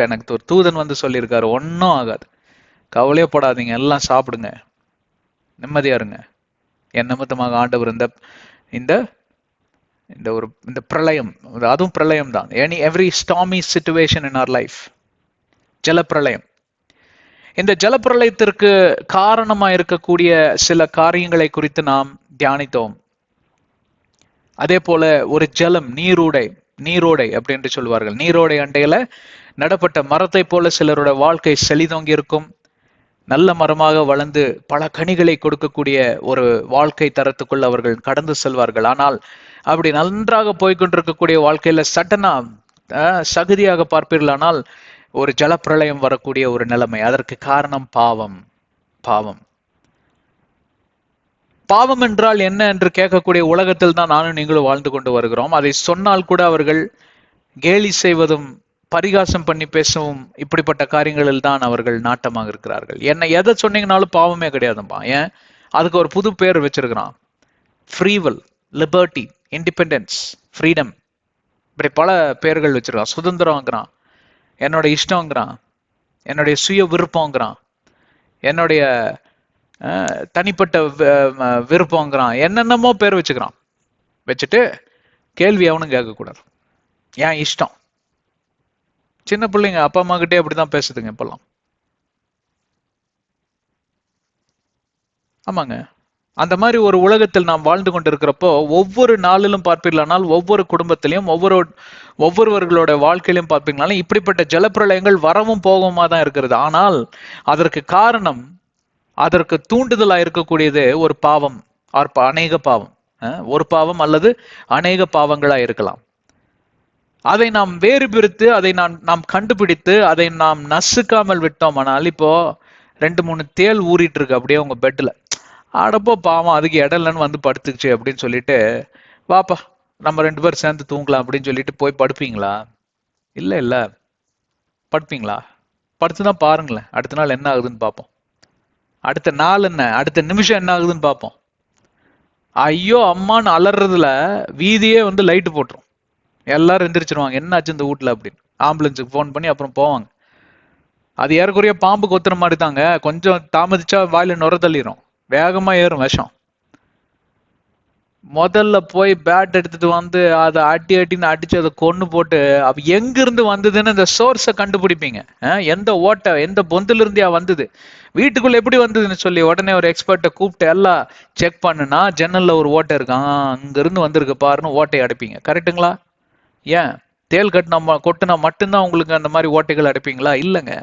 எனக்கு ஒரு தூதன் வந்து சொல்லியிருக்காரு, ஒன்னும் ஆகாது, கவலையே போடாதீங்க, எல்லாம் சாப்பிடுங்க, நிம்மதியா இருங்க, என் நிமித்தமாக ஆண்டவர் இந்த இந்த பிரளயம், அதுவும் பிரளயம் தான். Every stormy situation in our life, ஜலப்பிரளயம். இந்த ஜலப்பிரளயத்திற்கு காரணமா இருக்கக்கூடிய சில காரியங்களை குறித்து நாம் தியானித்தோம். அதே போல ஒரு ஜலம், நீரோடை அப்படின்னு சொல்லுவார்கள். நீரோடை அண்டையில நடப்பட்ட மரத்தை போல சிலரோட வாழ்க்கை செழிதோங்கி இருக்கும். நல்ல மரமாக வளர்ந்து பல கனிகளை கொடுக்கக்கூடிய ஒரு வாழ்க்கை தரத்துக்குள் அவர்கள் கடந்து செல்வார்கள். ஆனால் அப்படி நன்றாக போய்கொண்டிருக்கக்கூடிய வாழ்க்கையில சட்டனா சகதியாக பார்ப்பீர்களானால் ஒரு ஜலப்பிரளயம் வரக்கூடிய ஒரு நிலைமை. அதற்கு காரணம் பாவம். பாவம் என்றால் என்ன என்று கேட்கக்கூடிய உலகத்தில் தான் நானும் நீங்களும் வாழ்ந்து கொண்டு வருகிறோம். அதை சொன்னால் கூட அவர்கள் கேலி செய்வதும் பரிகாசம் பண்ணி பேசவும் இப்படிப்பட்ட காரியங்களில் தான் அவர்கள் நாட்டமாக இருக்கிறார்கள். என்ன எதை சொன்னீங்கனாலும் பாவமே கிடையாதும்பா. ஏன்? அதுக்கு ஒரு புது பேர் வச்சிருக்கிறான், ஃப்ரீவில், லிபர்ட்டி, இண்டிபெண்டன்ஸ், ஃப்ரீடம், இப்படி பல பெயர்கள் வச்சிருக்கான். சுதந்திரம்ங்கிறான், என்னோட இஷ்டங்கிறான், என்னுடைய சுய விருப்பங்கிறான், என்னுடைய தனிப்பட்ட விருப்பங்கிறான், என்னென்னமோ பேர் வச்சுக்கிறான். வச்சுட்டு கேள்வி அவனும் கேட்கக்கூடாது, ஏன் இஷ்டம். சின்ன பிள்ளைங்க அப்பா அம்மா கிட்டே அப்படிதான் பேசுதுங்க இப்பெல்லாம். ஆமாங்க, அந்த மாதிரி ஒரு உலகத்தில் நாம் வாழ்ந்து கொண்டிருக்கிறப்போ ஒவ்வொரு நாளிலும் பார்ப்பீர்களானால் ஒவ்வொரு குடும்பத்திலையும் ஒவ்வொருவர்களோட வாழ்க்கையிலும் பார்ப்பீங்களாலும் இப்படிப்பட்ட ஜலப்பிரளயங்கள் வரவும் போகவுமா தான் இருக்கிறது. ஆனால் அதற்கு காரணம், அதற்கு தூண்டுதலா இருக்கக்கூடியது ஒரு பாவம், அநேக பாவம், ஒரு பாவம் அல்லது அநேக பாவங்களா இருக்கலாம். அதை நாம் வேறு பிரித்து அதை நாம் கண்டுபிடித்து அதை நாம் நசுக்காமல் விட்டோம். ஆனால் இப்போ 2-3 தேள் ஊறிட்டு இருக்கு அப்படியே உங்க பெட்ல. அடப்போ பாவம், அதுக்கு இடலன்னு வந்து படுத்துச்சு அப்படின்னு சொல்லிட்டு, வாப்பா நம்ம 2 பேரும் சேர்ந்து தூங்கலாம் அப்படின்னு சொல்லிட்டு போய் படுப்பீங்களா? இல்ல படுப்பீங்களா? படுத்துதான் பாருங்களேன், அடுத்த நாள் என்ன ஆகுதுன்னு பார்ப்போம். அடுத்த நாள் என்ன, அடுத்த நிமிஷம் என்ன ஆகுதுன்னு பார்ப்போம். ஐயோ அம்மான்னு அலறதுல வீதியே வந்து லைட்டு போட்டுரும். எல்லாரும் எந்திரிச்சிருவாங்க, என்ன ஆச்சு இந்த வீட்டுல அப்படின்னு. ஆம்புலன்ஸுக்கு போன் பண்ணி அப்புறம் போவாங்க. அது ஏறக்குறைய பாம்பு கொத்துற மாதிரி தாங்க, கொஞ்சம் தாமதிச்சா வாயில நுர தள்ளிடும், வேகமா ஏறும் விஷம். முதல்ல போய் பேட் எடுத்துட்டு வந்து அதை அட்டின்னு அடிச்சு அதை கொண்டு போட்டு எங்க இருந்து வந்ததுன்னு இந்த சோர்ஸை கண்டுபிடிப்பீங்க. எந்த ஓட்டை, எந்த பொந்துல இருந்தே வந்தது, வீட்டுக்குள்ள எப்படி வந்ததுன்னு சொல்லி உடனே ஒரு எக்ஸ்பர்ட்டை கூப்பிட்டு எல்லாம் செக் பண்ணுனா ஜன்னல்ல ஒரு ஓட்டை இருக்கான், அங்க இருந்து வந்திருக்கு பாருன்னு ஓட்டையை அடைப்பீங்க. கரெக்டுங்களா? ஏன் தேள் கொட்டுனா மட்டும்தான் உங்களுக்கு அந்த மாதிரி ஓட்டைகள் அடைப்பீங்களா? இல்லைங்க.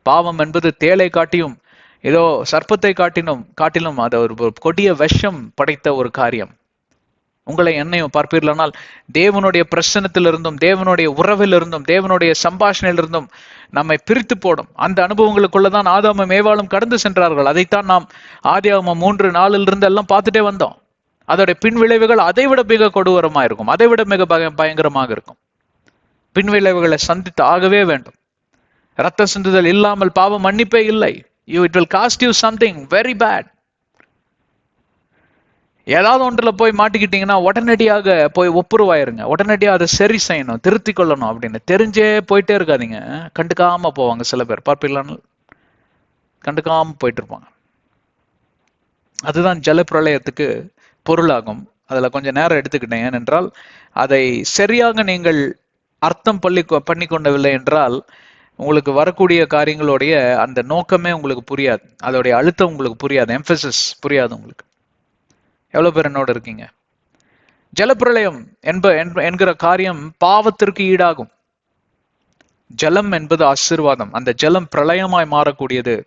பாவம் என்பது தேளை காட்டியும் ஏதோ சர்ப்பத்தை காட்டிலும் அது ஒரு கொடிய விஷம் படைத்த ஒரு காரியம். உங்களை என்னையும் பார்ப்பீர்களானால் தேவனுடைய பிரசன்னத்திலிருந்தும் தேவனுடைய உறவிலிருந்தும் தேவனுடைய சம்பாஷணையிலிருந்தும் நம்மை பிரித்து போடும். அந்த அனுபவங்களுக்குள்ளதான் ஆதாமும் ஏவாளும் கடந்து சென்றார்கள். அதைத்தான் நாம் ஆதியாகமம் 3:4 எல்லாம் பார்த்துட்டே வந்தோம். அதோடைய பின் விளைவுகள் அதை விட மிக கொடூரமா இருக்கும், அதை விட மிக பயங்கரமாக இருக்கும். பின் விளைவுகளை சந்தித்து ஆகவே வேண்டும். ரத்த சிந்துதல் இல்லாமல் பாவ மன்னிப்பே இல்லை. It will cost you something very bad. ஏதாவது ஒன்றுல போய் மாட்டிக்கிட்டீங்கன்னா உடனடியாக போய் ஒப்புரவாயிருங்க. உடனடியாக அதை சரி செய்யணும், திருத்தி கொள்ளணும் அப்படின்னு தெரிஞ்சே போயிட்டே இருக்காதீங்க. கண்டுக்காம போவாங்க சில பேர், பார்ப்பீங்களான்னு கண்டுக்காம போயிட்டு இருப்பாங்க. அதுதான் ஜல பிரளயத்துக்கு பொருளாகும். அதுல கொஞ்சம் நேரம் எடுத்துக்கிட்டேன். ஏனென்றால் அதை சரியாக நீங்கள் அர்த்தம் பண்ணி கொண்டவில்லை என்றால் உங்களுக்கு வரக்கூடிய காரியங்களுடைய அந்த நோக்கமே உங்களுக்கு புரியாது, அதோடைய அழுத்தம் உங்களுக்கு புரியாது, எம்பசிஸ் புரியாது உங்களுக்கு. எவ்வளவு பேர் என்னோட இருக்கீங்க? ஜலப்பிரளயம் என்கிற காரியம் பாவத்திற்கு ஈடாகும். ஜலம் என்பது ஆசீர்வாதம். அந்த ஜலம் பிரளயமாய் மாறக்கூடியது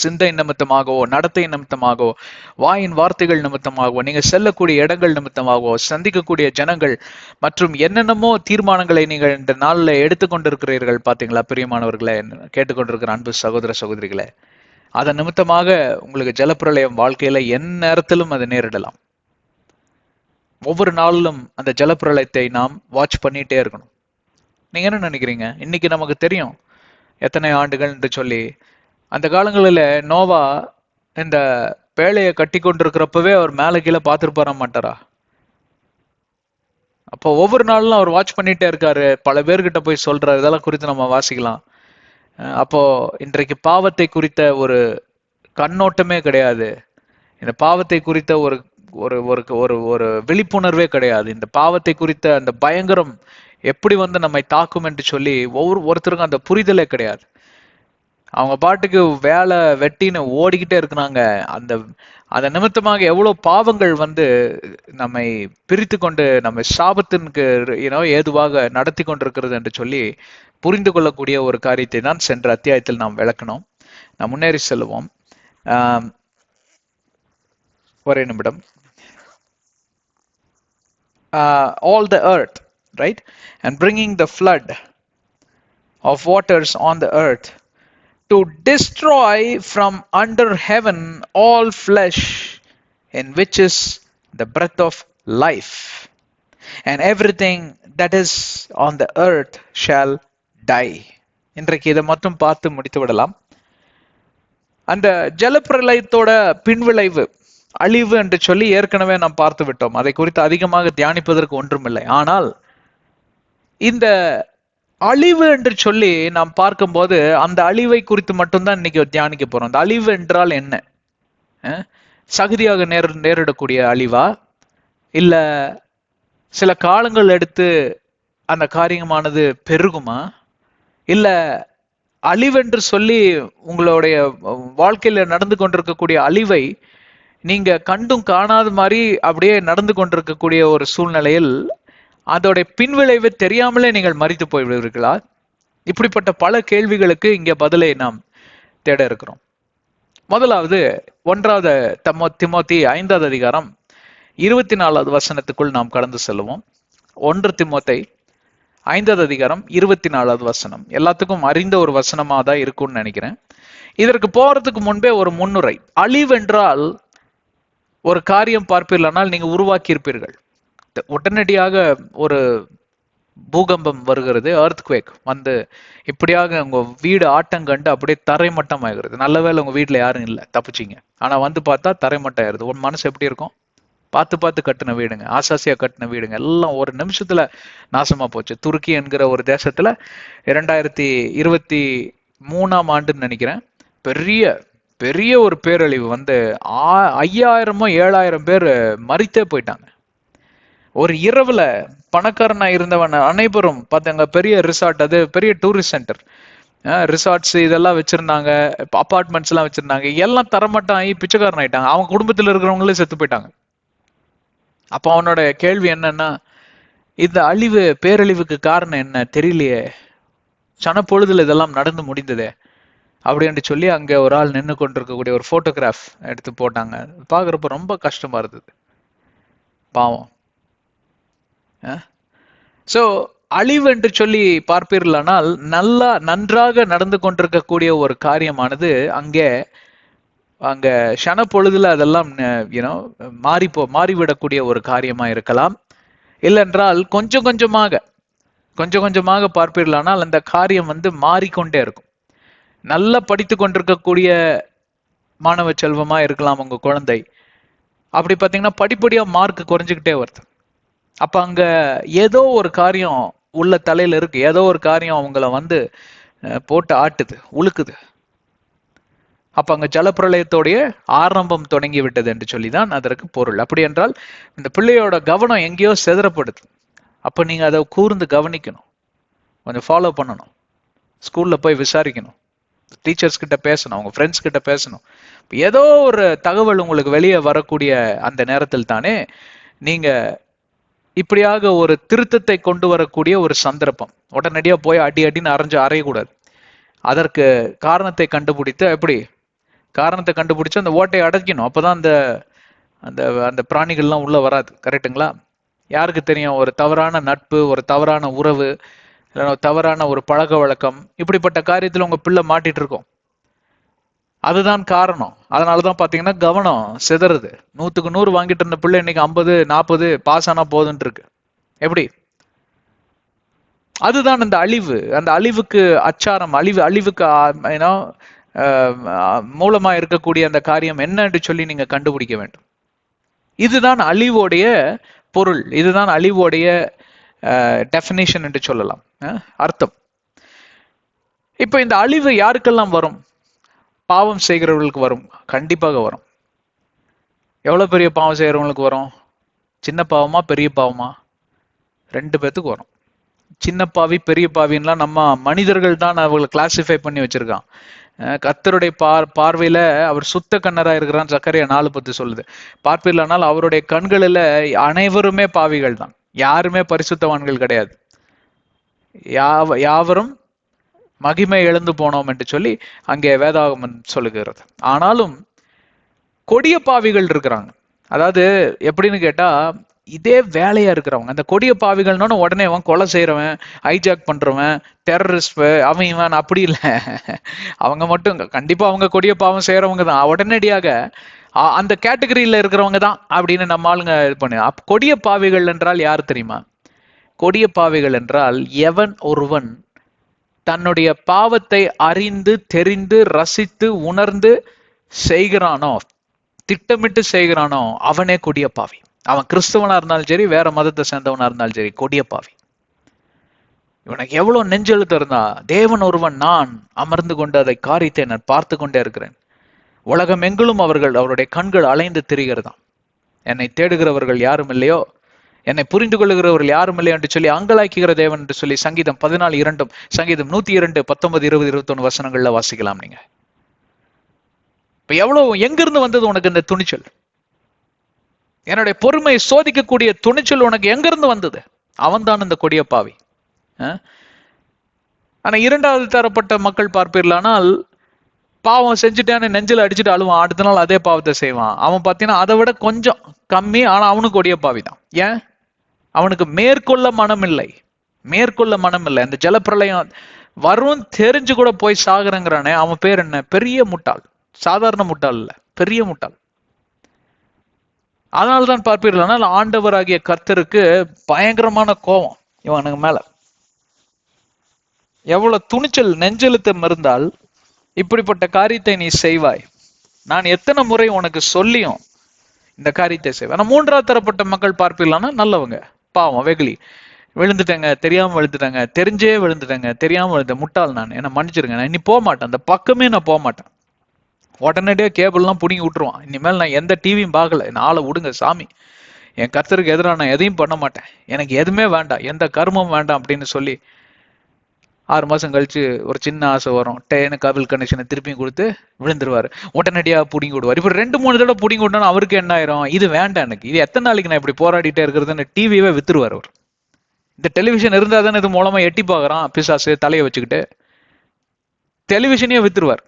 சிந்தை நிமித்தமாகவோ, நடத்தை நிமித்தமாகவோ, வாயின் வார்த்தைகள் நிமித்தமாகவோ, நீங்க செல்லக்கூடிய இடங்கள் நிமித்தமாகவோ, சந்திக்கக்கூடிய ஜனங்கள் மற்றும் என்னென்னமோ தீர்மானங்களை நீங்கள் இந்த நாளில் எடுத்துக்கொண்டிருக்கிறீர்கள். பார்த்தீங்களா பிரியமானவர்களே, கேட்டுக்கொண்டிருக்கிற அன்பு சகோதர சகோதரிகளே, அதன் நிமித்தமாக உங்களுக்கு ஜலப்பிரளயம் வாழ்க்கையில என் நேரத்திலும் அது நேரிடலாம். ஒவ்வொரு நாளிலும் அந்த ஜலப்பிரளயத்தை நாம் வாட்ச் பண்ணிட்டே இருக்கணும். நீங்க என்ன நினைக்கிறீங்க? இன்னைக்கு நமக்கு தெரியும் எத்தனை ஆண்டுகள் என்று சொல்லி. அந்த காலங்களில் நோவா இந்த பேழையை கட்டி கொண்டிருக்கிறப்பவே அவர் மேலே கீழே பார்த்துருப்பார மாட்டாரா? அப்போ ஒவ்வொரு நாளும் அவர் வாட்ச் பண்ணிட்டே இருக்காரு, பல பேர்கிட்ட போய் சொல்றாரு. இதெல்லாம் குறித்து நம்ம வாசிக்கலாம். அப்போ இன்றைக்கு பாவத்தை குறித்த ஒரு கண்ணோட்டமே கிடையாது. இந்த பாவத்தை குறித்த ஒரு ஒரு ஒரு ஒரு விழிப்புணர்வே கிடையாது. இந்த பாவத்தை குறித்த அந்த பயங்கரம் எப்படி நம்மை தாக்கும் என்று சொல்லி ஒருத்தருக்கும் அந்த புரிதலே கிடையாது. அவங்க பாட்டுக்கு வேலை வெட்டின்னு ஓடிக்கிட்டே இருக்கிறாங்க. அந்த நிமித்தமாக எவ்வளவு பாவங்கள் நம்மை பிரித்து கொண்டு நம்மை சாபத்திற்கு ஏதுவாக நடத்தி கொண்டிருக்கிறது என்று சொல்லி புரிந்து கொள்ளக்கூடிய ஒரு காரியத்தை தான் சென்ற அத்தியாயத்தில் நாம் விளக்கணும். நாம் முன்னேறி செல்லுவோம். ஒரே நிமிடம். All the earth, right? And bringing the flood of waters on the earth to destroy from under heaven all flesh in which is the breath of life, and everything that is on the earth shall die. இன்றைக்கு இதை மட்டும் பார்த்து முடித்து விடலாம். அந்த ஜலப்பிரளயத்தோட பின்விளைவு அழிவு என்று சொல்லி ஏற்கனவே நாம் பார்த்து விட்டோம். அதை குறித்து அதிகமாக தியானிப்பதற்கு ஒன்றுமில்லை. ஆனால் இந்த அழிவு என்று சொல்லி நாம் பார்க்கும்போது அந்த அழிவை குறித்து மட்டும்தான் இன்னைக்கு தியானிக்க போறோம். அந்த அழிவு என்றால் என்ன? சகதியாக நேரிடக்கூடிய அழிவா, இல்ல சில காலங்கள் எடுத்து அந்த காரியமானது பெருகுமா, இல்ல அழிவென்று சொல்லி உங்களுடைய வாழ்க்கையில நடந்து கொண்டிருக்கக்கூடிய அழிவை நீங்க கண்டும் காணாத மாதிரி அப்படியே நடந்து கொண்டிருக்கக்கூடிய ஒரு சூழ்நிலையில் அதோடைய பின்விளைவு தெரியாமலே நீங்கள் மரித்து போய்விடுவீர்களா? இப்படிப்பட்ட பல கேள்விகளுக்கு இங்க பதிலை நாம் தேட இருக்கிறோம். முதலாவது 1 திமோத்தி 5வது அதிகாரம் 24வது வசனத்துக்குள் நாம் கடந்து செல்லுவோம். 1 திமோத்தி 5வது அதிகாரம் 24வது வசனம் எல்லாத்துக்கும் அறிந்த ஒரு வசனமா தான் இருக்கும்னு நினைக்கிறேன். இதற்கு போறதுக்கு முன்பே ஒரு முன்னுரை. அழிவென்றால் ஒரு காரியம் பார்ப்பீர்களானால் நீங்க உருவாக்கி இருப்பீர்கள். உடனடியாக ஒரு பூகம்பம் வருகிறது, எர்த்குவேக் இப்படியாக உங்க வீடு ஆட்டங்கண்டு அப்படியே தரைமட்டம் ஆகிறது. நல்ல வேளை உங்க வீட்டுல யாரும் இல்லை, தப்பிச்சிங்க. ஆனா பார்த்தா தரைமட்டம் ஆயிருது. உன் மனசு எப்படி இருக்கும்? பார்த்து கட்டின வீடுங்க, ஆசாசியா கட்டின வீடுங்க எல்லாம் ஒரு நிமிஷத்துல நாசமா போச்சு. துருக்கி என்கிற ஒரு தேசத்துல 2023ஆம் ஆண்டுன்னு நினைக்கிறேன், பெரிய ஒரு பேரழிவு 5000 7000 பேர் மரித்தே போயிட்டாங்க. ஒரு இரவுல பணக்காரனா இருந்தவன் அனைவரும் பார்த்தாங்க. பெரிய ரிசார்ட், அது பெரிய டூரிஸ்ட் சென்டர், ரிசார்ட்ஸ் இதெல்லாம் வச்சிருந்தாங்க, அபார்ட்மெண்ட்ஸ் எல்லாம் வச்சிருந்தாங்க. எல்லாம் தரமட்டம் ஆகி பிச்சைக்காரன் ஆயிட்டாங்க. அவங்க குடும்பத்துல இருக்கிறவங்களே செத்து போயிட்டாங்க. அப்ப அவனோட கேள்வி என்னன்னா, இந்த பேரழிவுக்கு காரணம் என்ன தெரியலையே, சனப்பொழுதுல இதெல்லாம் நடந்து முடிந்ததே அப்படின்னு சொல்லி அங்க ஒரு ஆள் நின்று கொண்டிருக்கக்கூடிய ஒரு போட்டோகிராஃப் எடுத்து போட்டாங்க. பாக்குறப்ப ரொம்ப கஷ்டமா இருந்தது. பாவம், சோ அழிவு என்று சொல்லி பார்ப்பீர்களானால் நன்றாக நடந்து கொண்டிருக்கக்கூடிய ஒரு காரியமானது அங்க க்ஷண பொழுதுல அதெல்லாம் மாறிவிடக்கூடிய ஒரு காரியமா இருக்கலாம். இல்லைன்றால் கொஞ்சம் கொஞ்சமாக பார்ப்பீர்களானால் அந்த காரியம் மாறிக்கொண்டே இருக்கும். நல்லா படித்து கொண்டிருக்கக்கூடிய மாணவ செல்வமா இருக்கலாம் உங்க குழந்தை. அப்படி பார்த்தீங்கன்னா படிப்படியா மார்க் குறைஞ்சுக்கிட்டே வருது. அப்ப அங்க ஏதோ ஒரு காரியம் உள்ள தலையில இருக்கு, ஏதோ ஒரு காரியம் அவங்கள போட்டு ஆட்டுது, உழுக்குது. அப்ப அங்க ஜலப்பிரளயத்தோடைய ஆரம்பம் தொடங்கி விட்டது என்று சொல்லிதான் அதற்கு பொருள். அப்படி என்றால் இந்த பிள்ளையோட கவனம் எங்கேயோ சிதறப்படுது. அப்ப நீங்க அதை கூர்ந்து கவனிக்கணும், கொஞ்சம் ஃபாலோ பண்ணணும், ஸ்கூல்ல போய் விசாரிக்கணும், டீச்சர்ஸ் கிட்ட பேசணும், அவங்க ஃப்ரெண்ட்ஸ் கிட்ட பேசணும். ஏதோ ஒரு தகவல் உங்களுக்கு வெளியே வரக்கூடிய அந்த நேரத்தில் தானே நீங்க இப்படியாக ஒரு திருத்தத்தை கொண்டு வரக்கூடிய ஒரு சந்தர்ப்பம். உடனடியா போய் அடின்னு அறையக்கூடாது. அதற்கு காரணத்தை கண்டுபிடிச்சு அந்த ஓட்டையை அடைக்கணும். அப்பதான் அந்த அந்த அந்த பிராணிகள்லாம் உள்ள வராது. கரெக்டுங்களா? யாருக்கு தெரியும், ஒரு தவறான நட்பு, ஒரு தவறான உறவு, தவறான ஒரு பழக்க வழக்கம், இப்படிப்பட்ட காரியத்துல உங்க பிள்ளை மாட்டிட்டு இருக்கோம். அதுதான் காரணம். அதனாலதான் பாத்தீங்கன்னா கவனம் சிதறுது. 100க்கு 100 வாங்கிட்டு இருந்த பிள்ளை இன்னைக்கு 50 40 பாஸ் ஆனா போதுன்னு இருக்கு. எப்படி? அதுதான் அந்த அழிவு. அந்த அழிவுக்கு அச்சாரம், அழிவுக்கு மூலமா இருக்கக்கூடிய அந்த காரியம் என்ன என்று சொல்லி நீங்க கண்டுபிடிக்க வேண்டும். இதுதான் அழிவோடைய பொருள், இதுதான் அழிவோடைய டெஃபினேஷன் என்று சொல்லலாம், அர்த்தம். இப்ப இந்த அழிவு யாருக்கெல்லாம் வரும்? பாவம் செய்கிறவர்களுக்கு வரும், கண்டிப்பாக வரும். எவ்வளவு பெரிய பாவம் செய்யறவங்களுக்கு வரும்? சின்ன பாவமா பெரிய பாவமா? 2 பேத்துக்கு வரும். சின்ன பாவி பெரிய பாவின்லாம் நம்ம மனிதர்கள் தான் அவங்களை கிளாசிஃபை பண்ணி வச்சிருக்கான். கர்த்தருடைய பார்வையில அவர் சுத்த கண்ணரா இருக்கிறான். சக்கரையா 4:10 சொல்லுது. பார்ப்பீர்களானால் அவருடைய கண்களில் அனைவருமே பாவிகள் தான், யாருமே பரிசுத்தவான்கள் கிடையாது. யாவரும் மகிமை இழந்து போனோம் என்று சொல்லி அங்கே வேதாகமம் சொல்லுகிறது. ஆனாலும் கொடிய பாவிகள் இருக்கிறாங்க. அதாவது எப்படின்னு கேட்டா, இதே வேலையா இருக்கிறவங்க அந்த கொடிய பாவிகள்னு உடனே அவன் கொலை செய்யறவன், ஹைஜாக் பண்றவன், டெரரிஸ்ட், அவன் அப்படி இல்லை. அவங்க மட்டும் கண்டிப்பா அவங்க கொடிய பாவம் செய்யறவங்க தான், உடனடியாக அந்த கேட்டகரியில இருக்கிறவங்க தான் அப்படின்னு நம்ம ஆளுங்க இது பண்ணு. கொடிய பாவிகள் என்றால் யார் தெரியுமா? கொடிய பாவிகள் என்றால் எவன் ஒருவன் தன்னுடைய பாவத்தை அறிந்து தெரிந்து ரசித்து உணர்ந்து செய்கிறானோ, திட்டமிட்டு செய்கிறானோ, அவனே கொடிய பாவி. அவன் கிறிஸ்தவனா இருந்தாலும் சரி, வேற மதத்தை சேர்ந்தவனா இருந்தாலும் சரி, கொடிய பாவி. இவனுக்கு எவ்வளவு நெஞ்செழுத்து இருந்தா, தேவன் ஒருவன் நான் அமர்ந்து கொண்டு அதை காரியத்தை நான் பார்த்து கொண்டே இருக்கிறேன். உலகம் எங்கிலும் அவருடைய கண்கள் அலைந்து திரிகிறதாம். என்னை தேடுகிறவர்கள் யாரும் இல்லையோ, என்னை புரிந்து கொள்ளுகிறவர்கள் யாரும் இல்லை என்று சொல்லி அங்கலாய்க்குகிற தேவன் என்று சொல்லி சங்கீதம் 14:2, சங்கீதம் 102, 19, 20, 21 வசனங்கள்ல வாசிக்கலாம் நீங்க. இப்ப எவ்வளவு எங்கிருந்து வந்தது உனக்கு இந்த துணிச்சல்? என்னுடைய பொறுமையை சோதிக்கக்கூடிய துணிச்சல் உனக்கு எங்கிருந்து வந்தது? அவன் தான் இந்த கொடிய பாவி. ஆனா 2வது தரப்பட்ட மக்கள் பார்ப்பீர்களானால், பாவம் செஞ்சுட்டான்னு நெஞ்சில் அடிச்சுட்டு அழுவான், அடுத்த நாள் அதே பாவத்தை செய்வான். அவன் பார்த்தீங்கன்னா அதை விட கொஞ்சம் கம்மி, ஆனா அவனுக்கு கொடிய பாவி தான். ஏன்? அவனுக்கு மேற்கொள்ள மனம் இல்லை. அந்த ஜலப்பிரளயம் வரும் தெரிஞ்சு கூட போய் சாகுறங்கிறானே, அவன் பேர் என்ன? பெரிய முட்டாள். சாதாரண முட்டாள் இல்ல, பெரிய முட்டாள். அதனால்தான் பார்ப்பீர்கள், ஆண்டவராகிய கர்த்தருக்கு பயங்கரமான கோபம் இவனுக்கு மேல. எவ்வளவு துணிச்சல், நெஞ்செழுத்தம் இருந்தால் இப்படிப்பட்ட காரியத்தை நீ செய்வாய்? நான் எத்தனை முறை உனக்கு சொல்லியும் இந்த காரியத்தை செய்வேன். ஆனா 3வது தரப்பட்ட மக்கள் பார்ப்பீர்களானா நல்லவங்க, பாவம் வெகுளி, விழுந்துட்டேங்க, தெரியாம விழுந்துட்டாங்க, தெரிஞ்சே விழுந்துட்டாங்க, தெரியாம விழுந்த முட்டாள் நான், என்ன மன்னிச்சிருங்க, நான் இனி போக மாட்டேன், அந்த பக்கமே நான் போக மாட்டேன். உடனடியே கேபிள்லாம் பிடிங்கி விட்டுருவான். இனிமேல் நான் எந்த டிவியும் பார்க்கல, நாளை விடுங்க சாமி, என் கர்த்தருக்கு எதிராக நான் எதையும் பண்ண மாட்டேன், எனக்கு எதுவுமே வேண்டாம், எந்த கர்மமும் வேண்டாம் அப்படின்னு சொல்லி 6 மாசம் கழிச்சு ஒரு சின்ன ஆசை வரும், கேபிள் கனெக்ஷனை திருப்பியும் கொடுத்து விழுந்துருவாரு, உடனடியாக பிடிங்கி விடுவார். இப்ப 2-3 தடவை பிடிங்கி விட்டோன்னா அவருக்கு என்ன ஆயிரும்? இது வேண்டாம் எனக்கு, இது எத்தனை நாளைக்கு நான் இப்படி போராடிட்டே இருக்கிறதுன்னு டிவியவே வித்துருவார் அவர். இந்த டெலிவிஷன் இருந்தா தானே இது மூலமா எட்டி பார்க்கறான் பிசாசு தலையை வச்சுக்கிட்டு, டெலிவிஷனையே வித்துருவார்.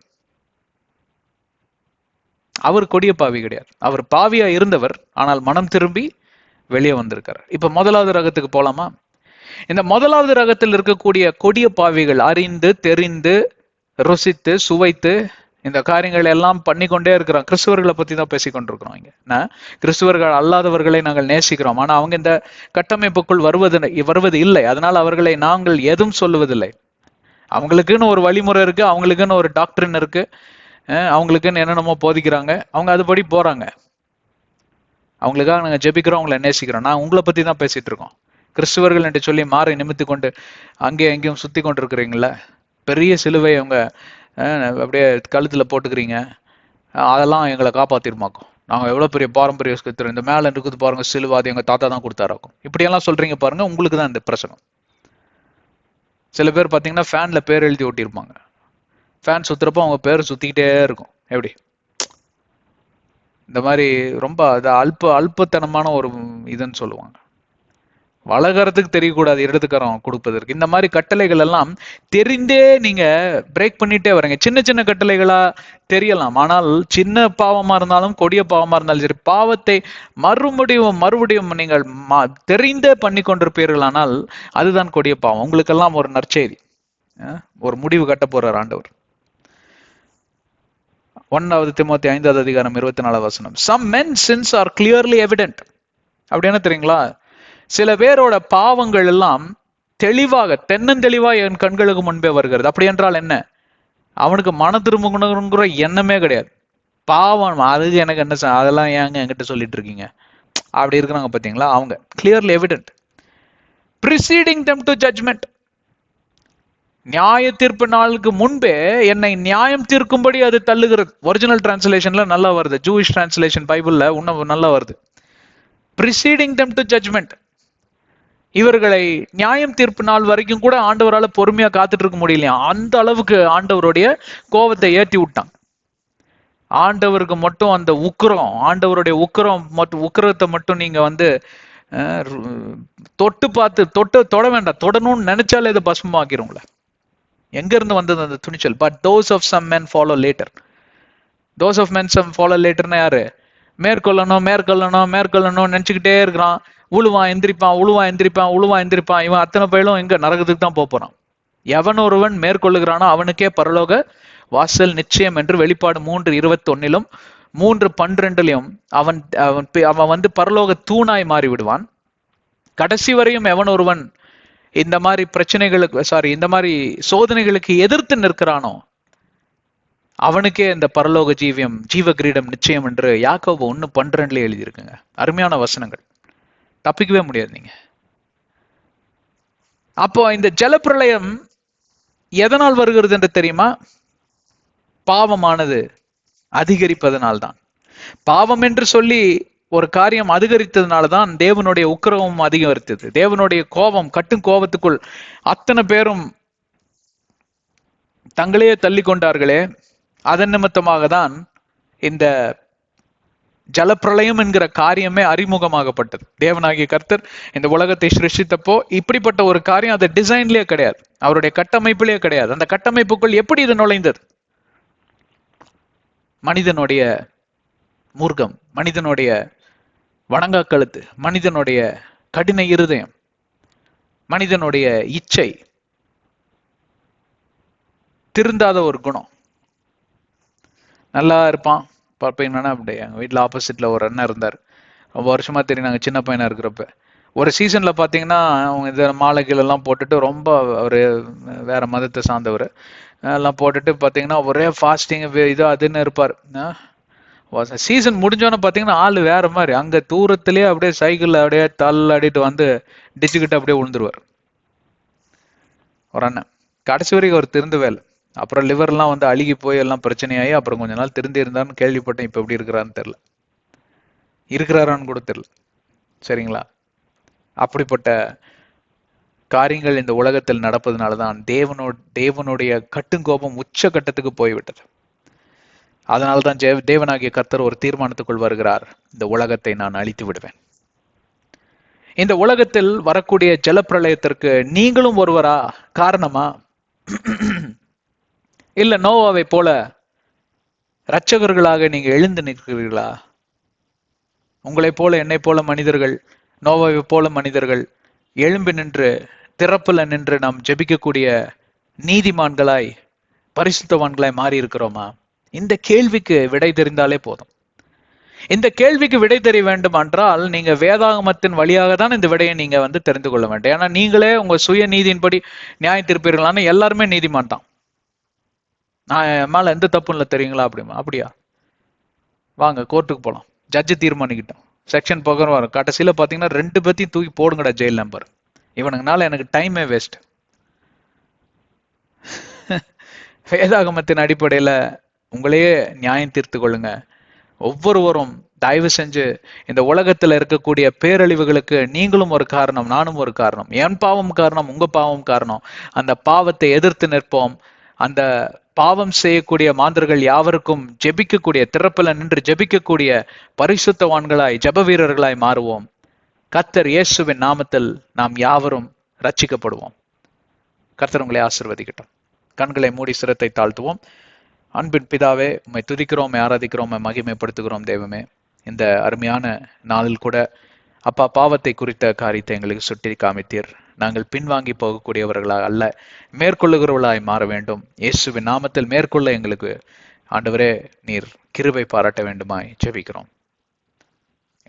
அவர் கொடிய பாவி கிடையாது, அவர் பாவியா இருந்தவர், ஆனால் மனம் திரும்பி வெளியே வந்திருக்காரு. இப்ப முதலாவது ரகத்துக்கு போலாமா? இந்த முதலாவது ரகத்தில் இருக்கக்கூடிய கொடிய பாவிகள் அறிந்து தெரிந்து ருசித்து சுவைத்து இந்த காரியங்கள் எல்லாம் பண்ணிக்கொண்டே இருக்கிறோம். கிறிஸ்துவர்களை பத்தி தான் பேசிக்கொண்டிருக்கிறோம். இங்க கிறிஸ்துவர்கள் அல்லாதவர்களை நாங்கள் நேசிக்கிறோம், ஆனா அவங்க இந்த கட்டமைப்புக்குள் வருவது இல்லை. அதனால் அவர்களை நாங்கள் எதுவும் சொல்லுவதில்லை. அவங்களுக்குன்னு ஒரு வழிமுறை இருக்கு, அவங்களுக்குன்னு ஒரு டாக்டரின் இருக்கு, அவங்களுக்குன்னு என்னென்னமோ போதிக்கிறாங்க, அவங்க அதுபடி போறாங்க. அவங்களுக்காக நாங்கள் ஜெபிக்கிறோம், அவங்களை நேசிக்கிறோம். நான் உங்களை பத்தி தான் பேசிட்டு இருக்கோம். கிறிஸ்துவர்கள் என்று சொல்லி மாறை நிமித்து கொண்டு அங்கேயும் எங்கேயும் சுத்தி கொண்டு இருக்கிறீங்கள, பெரிய சிலுவை அவங்க அப்படியே கழுத்துல போட்டுக்கிறீங்க, அதெல்லாம் எங்களை காப்பாத்திருமாக்கும். நாங்க எவ்வளவு பெரிய பாரம்பரிய இந்த மேல இருக்குது பாருங்க சிலுவை, அது எங்க தாத்தா தான் கொடுத்தாராக்கும். இப்படியெல்லாம் சொல்றீங்க பாருங்க, உங்களுக்கு தான் இந்த பிரசங்கம். சில பேர் பாத்தீங்கன்னா ஃபேன்ல பேர் எழுதி ஓட்டியிருப்பாங்க, ஃபேன் சுத்துறப்போ அவங்க பேர் சுத்திக்கிட்டே இருக்கும். எப்படி இந்த மாதிரி ரொம்ப அல்பத்தனமான ஒரு இதுன்னு சொல்லுவாங்க. வளகரத்துக்கு தெரியக்கூடாது இடதுக்கரம் கொடுப்பதற்கு. இந்த மாதிரி கட்டளைகள் எல்லாம் தெரிந்தே நீங்க பிரேக் பண்ணிட்டே வரீங்க. சின்ன சின்ன கட்டளைகளா தெரியலாம், ஆனால் சின்ன பாவமா இருந்தாலும் கொடிய பாவமா இருந்தாலும் சரி, பாவத்தை மறுபடியும் நீங்கள் தெரிந்தே பண்ணி கொண்டிருப்பீர்கள், ஆனால் அதுதான் கொடிய பாவம். உங்களுக்கெல்லாம் ஒரு நற்செய்தி, ஒரு முடிவு கட்ட போறார் ஆண்டவர். 1 Timothy 5:24. Some men's sins are clearly evident. அப்படி என்ன தெரியுங்களா? சில பேரோட பாவங்கள் எல்லாம் தெளிவாக தென்னந்தெளிவா என் கண்களுக்கு முன்பே வருகிறது. அப்படி என்றால் என்ன? அவனுக்கு மன திரும்புங்கிற எண்ணமே கிடையாது. பாவம் அது எனக்கு என்ன, அதெல்லாம் ஏங்க என்கிட்ட சொல்லிட்டு இருக்கீங்க, அப்படி இருக்கிறாங்க பாத்தீங்களா? அவங்க clearly evident, preceding them to judgment. நியாய தீர்ப்பு நாளுக்கு முன்பே என்னை நியாயம் தீர்க்கும்படி அது தள்ளுகிறது. ஒரிஜினல் டிரான்ஸ்லேஷன்ல நல்லா வருது, ஜூயிஷ் டிரான்ஸ்லேஷன் பைபிள்ல இன்னும் நல்லா வருது. preceding them to judgment. இவர்களை நியாயம் தீர்ப்பு நாள் வரைக்கும் கூட ஆண்டவரால பொறுமையா காத்துட்டு இருக்க முடியலையா? அந்த அளவுக்கு ஆண்டவருடைய கோபத்தை ஏற்றி விட்டாங்க. ஆண்டவருக்கு மட்டும் அந்த உக்கிரம், ஆண்டவருடைய உக்கிரத்தை மட்டும் நீங்க தொட்டு பார்த்து தொட வேண்டாம், தொடணும்னு நினைச்சாலே இதை பஸ்மமாக்கிறோங்களே. எங்க இருந்து வந்தது அந்த துணிச்சல்? But those of some men follow later. those of men some follow laterனா யாரு? மேற்கொள்ளணும் நினைச்சுக்கிட்டே இருக்கிறான். உழுவான் எந்திரிப்பான். இவன் அத்தனை பேரும் எங்க நரகத்துக்கு தான் போறான். எவன் ஒருவன் மேற்கொள்ளுகிறானோ அவனுக்கே பரலோக வாசல் நிச்சயம் என்று வெளிப்பாடு 3:21 3:12 அவன் பரலோக தூணாய் மாறி விடுவான். கடைசி வரையும் எவன் ஒருவன் இந்த மாதிரி பிரச்சனைகளுக்கு இந்த மாதிரி சோதனைகளுக்கு எதிர்த்து நிற்கிறானோ அவனுக்கே இந்த பரலோக ஜீவ கிரீடம் நிச்சயம் என்று யாக்கோபு 1:12 எழுதியிருக்குங்க. அருமையான வசனங்கள், தப்பிக்கவே முடியாது நீங்க. அப்போ இந்த ஜலப்பிரளயம் எதனால் வருகிறது என்று தெரியுமா? பாவமானது அதிகரிப்பதனால்தான். பாவம் என்று சொல்லி ஒரு காரியம் அதிகரித்ததுனாலதான் தேவனுடைய உக்கிரமும் அதிகரித்தது. தேவனுடைய கோபம், கட்டும் கோபத்துக்குள் அத்தனை பேரும் தங்களையே தள்ளி கொண்டார்களே, அதன் நிமித்தமாக தான் இந்த ஜலப்பிரளயம் என்கிற காரியமே அறிமுகமாகப்பட்டது. தேவனாகிய கர்த்தர் இந்த உலகத்தை சிருஷ்டித்தப்போ இப்படிப்பட்ட ஒரு காரியம் அது டிசைன்லயே கிடையாது, அவருடைய கட்டமைப்பிலேயே கிடையாது. அந்த கட்டமைப்புக்குள் எப்படி இது நுழைந்தது? மனிதனுடைய மூர்க்கம், மனிதனுடைய வணங்கா கழுத்து, மனிதனுடைய கடின இருதயம், மனிதனுடைய இச்சை, திருந்தாத ஒரு குணம். நல்லா இருப்பான் பார்ப்பீங்கன்னா, அப்படி எங்க வீட்டுல ஆப்போசிட்ல ஒரு அண்ணன் இருந்தார். ரொம்ப வருஷமா தெரியும், நாங்க சின்ன பையனா இருக்கிறப்ப. ஒரு சீசன்ல பாத்தீங்கன்னா அவங்க இந்த மாலைகள் எல்லாம் போட்டுட்டு, ரொம்ப ஒரு வேற மதத்தை சார்ந்தவர் எல்லாம் போட்டுட்டு பாத்தீங்கன்னா ஒரே ஃபாஸ்டிங் இது அதுன்னு இருப்பார். சீசன் முடிஞ்சோன்னு பாத்தீங்கன்னா ஆளு வேற மாதிரி, அங்க தூரத்திலேயே அப்படியே சைக்கிள்ல அப்படியே தள்ளாடிட்டு டிச்சுக்கிட்டு அப்படியே விழுந்துருவார் ஒரு அண்ணன். கடைசி வரைக்கும் அவர் திருந்தவே இல்லை. அப்புறம் லிவர்லாம் அழுகி போய் எல்லாம் பிரச்சனையாகி அப்புறம் கொஞ்ச நாள் திருந்தி இருந்தான்னு கேள்விப்பட்டேன். இப்ப எப்படி இருக்கிறான்னு தெரியல, இருக்கிறாரான்னு கூட தெரியல. சரிங்களா? அப்படிப்பட்ட காரியங்கள் இந்த உலகத்தில் நடப்பதனாலதான் தேவனுடைய கட்டுங்கோபம் உச்ச கட்டத்துக்கு போய்விட்டது. அதனால்தான் தேவனாகிய கர்த்தர் ஒரு தீர்மானத்துக்குள் வருகிறார், இந்த உலகத்தை நான் அழித்து விடுவேன். இந்த உலகத்தில் வரக்கூடிய ஜலப்பிரளயத்திற்கு நீங்களும் ஒருவரா காரணமா? இல்ல நோவாவை போல இரட்சகர்களாக நீங்க எழுந்து நிற்கிறீர்களா? உங்களை போல என்னை போல மனிதர்கள் நோவாவை போல மனிதர்கள் எழும்பி நின்று திறப்புல நின்று நாம் ஜெபிக்கக்கூடிய நீதிமான்களாய் பரிசுத்தவான்களாய் மாறி இருக்கிறோமா? இந்த கேள்விக்கு விடை தெரிந்தாலே போதும். இந்த கேள்விக்கு விடை தெரிய வேண்டும் என்றால் நீங்க வேதாகமத்தின் வழியாக தான் இந்த விடையை நீங்க தெரிந்து கொள்ள வேண்டும். ஏன்னா நீங்களே உங்க சுய நீதியின்படி நியாயம் தீர்ப்பீர்களான்னு எல்லாருமே நீதிமான் தான். நான் என் மேல எந்த தப்பும் இல்லை தெரியுங்களா? அப்படியா? வாங்க கோர்ட்டுக்கு போலாம், ஜட்ஜு தீர்மானிக்கிட்டோம், செக்ஷன் பக்கம் வரும். கடைசியில பாத்தீங்கன்னா 2 பேத்தையும் தூக்கி போடுங்கடா ஜெயில் நம்பர். இவனுங்கனால எனக்கு டைமே வேஸ்ட். வேதாகமத்தின் அடிப்படையில உங்களையே நியாயம் தீர்த்து கொள்ளுங்க. ஒவ்வொருவரும் தயவு செஞ்சு இந்த உலகத்துல இருக்கக்கூடிய பேரழிவுகளுக்கு நீங்களும் ஒரு காரணம், நானும் ஒரு காரணம். என் பாவம் காரணம், உங்க பாவம் காரணம். அந்த பாவத்தை எதிர்த்து நிற்போம். அந்த பாவம் செய்யக்கூடிய மாந்தர்கள் யாவருக்கும் ஜெபிக்கக்கூடிய, திறப்பில நின்று ஜெபிக்கக்கூடிய பரிசுத்தவான்களாய் ஜெப வீரர்களாய் மாறுவோம். கர்த்தர் இயேசுவின் நாமத்தில் நாம் யாவரும் ரட்சிக்கப்படுவோம். கர்த்தர் உங்களை ஆசீர்வதிக்கட்டும். கண்களை மூடி சிரத்தை தாழ்த்துவோம். அன்பின் பிதாவே, உம்மை துதிக்கிறோம், உம்மை ஆராதிக்கிறோம், உம்மை மகிமைப்படுத்துகிறோம். தெய்வமே, இந்த அருமையான நாளில் கூட அப்பா பாவத்தை குறித்த காரியத்தை எங்களுக்கு சுட்டி காமித்தீர். நாங்கள் பின்வாங்கி போகக்கூடியவர்களாக அல்ல, மேற்கொள்ளுகிறவர்களாய் மாற வேண்டும். இயேசுவின் நாமத்தில் மேற்கொள்ள எங்களுக்கு ஆண்டவரே நீர் கிருபை பாராட்ட வேண்டுமாய் ஜெபிக்கிறோம்.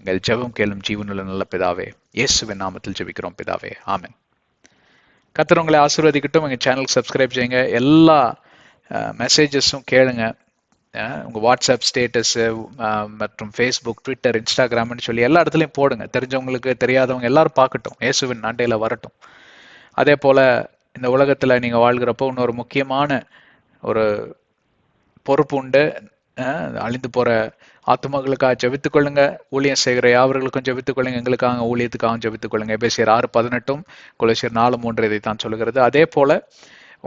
எங்கள் ஜெபம் கேளும் ஜீவனுள்ள நல்ல பிதாவே, இயேசுவின் நாமத்தில் ஜெபிக்கிறோம் பிதாவே, ஆமென். கர்த்தர் உங்களை ஆசீர்வதிக்கட்டும். எங்கள் சேனலுக்கு சப்ஸ்கிரைப் செய்யுங்க. எல்லா மெசேஜஸும் கேளுங்க. உங்கள் வாட்ஸ்அப் ஸ்டேட்டஸு மற்றும் ஃபேஸ்புக், ட்விட்டர், இன்ஸ்டாகிராம்னு சொல்லி எல்லா இடத்துலையும் போடுங்க. தெரிஞ்சவங்களுக்கு தெரியாதவங்க எல்லாரும் பார்க்கட்டும், இயேசுவின் அண்டையில் வரட்டும். அதே போல் இந்த உலகத்தில் நீங்கள் வாழ்கிறப்போ இன்னொரு முக்கியமான ஒரு பொறுப்பு உண்டு. அழிந்து போகிற ஆத்துமகளுக்காக ஜெபித்துக் கொள்ளுங்க. ஊழியம் செய்கிற யாவர்களுக்கும் ஜெபித்துக் கொள்ளுங்க. எங்களுக்காக ஊழியத்துக்காக ஜெபித்துக் கொள்ளுங்க. எபேசியர் 6:18, கொலோசியர் 4:3 இதைத்தான் சொல்லுகிறது. அதே போல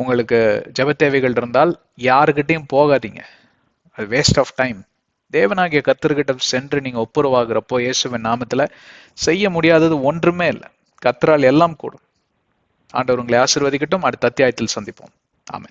உங்களுக்கு ஜெப தேவைகள் இருந்தால் யாருக்கிட்டையும் போகாதீங்க, அது வேஸ்ட் ஆஃப் டைம். தேவனாகிய கர்த்தர்கிட்ட சென்று நீங்க ஒப்புரவாகிறப்போ இயேசுவின் நாமத்துல செய்ய முடியாதது ஒன்றுமே இல்லை. கர்த்தரால் எல்லாம் கூடும். ஆண்டவர் உங்களை ஆசீர்வதிக்கட்டும். அடுத்த அத்தியாயத்தில் சந்திப்போம். ஆமென்.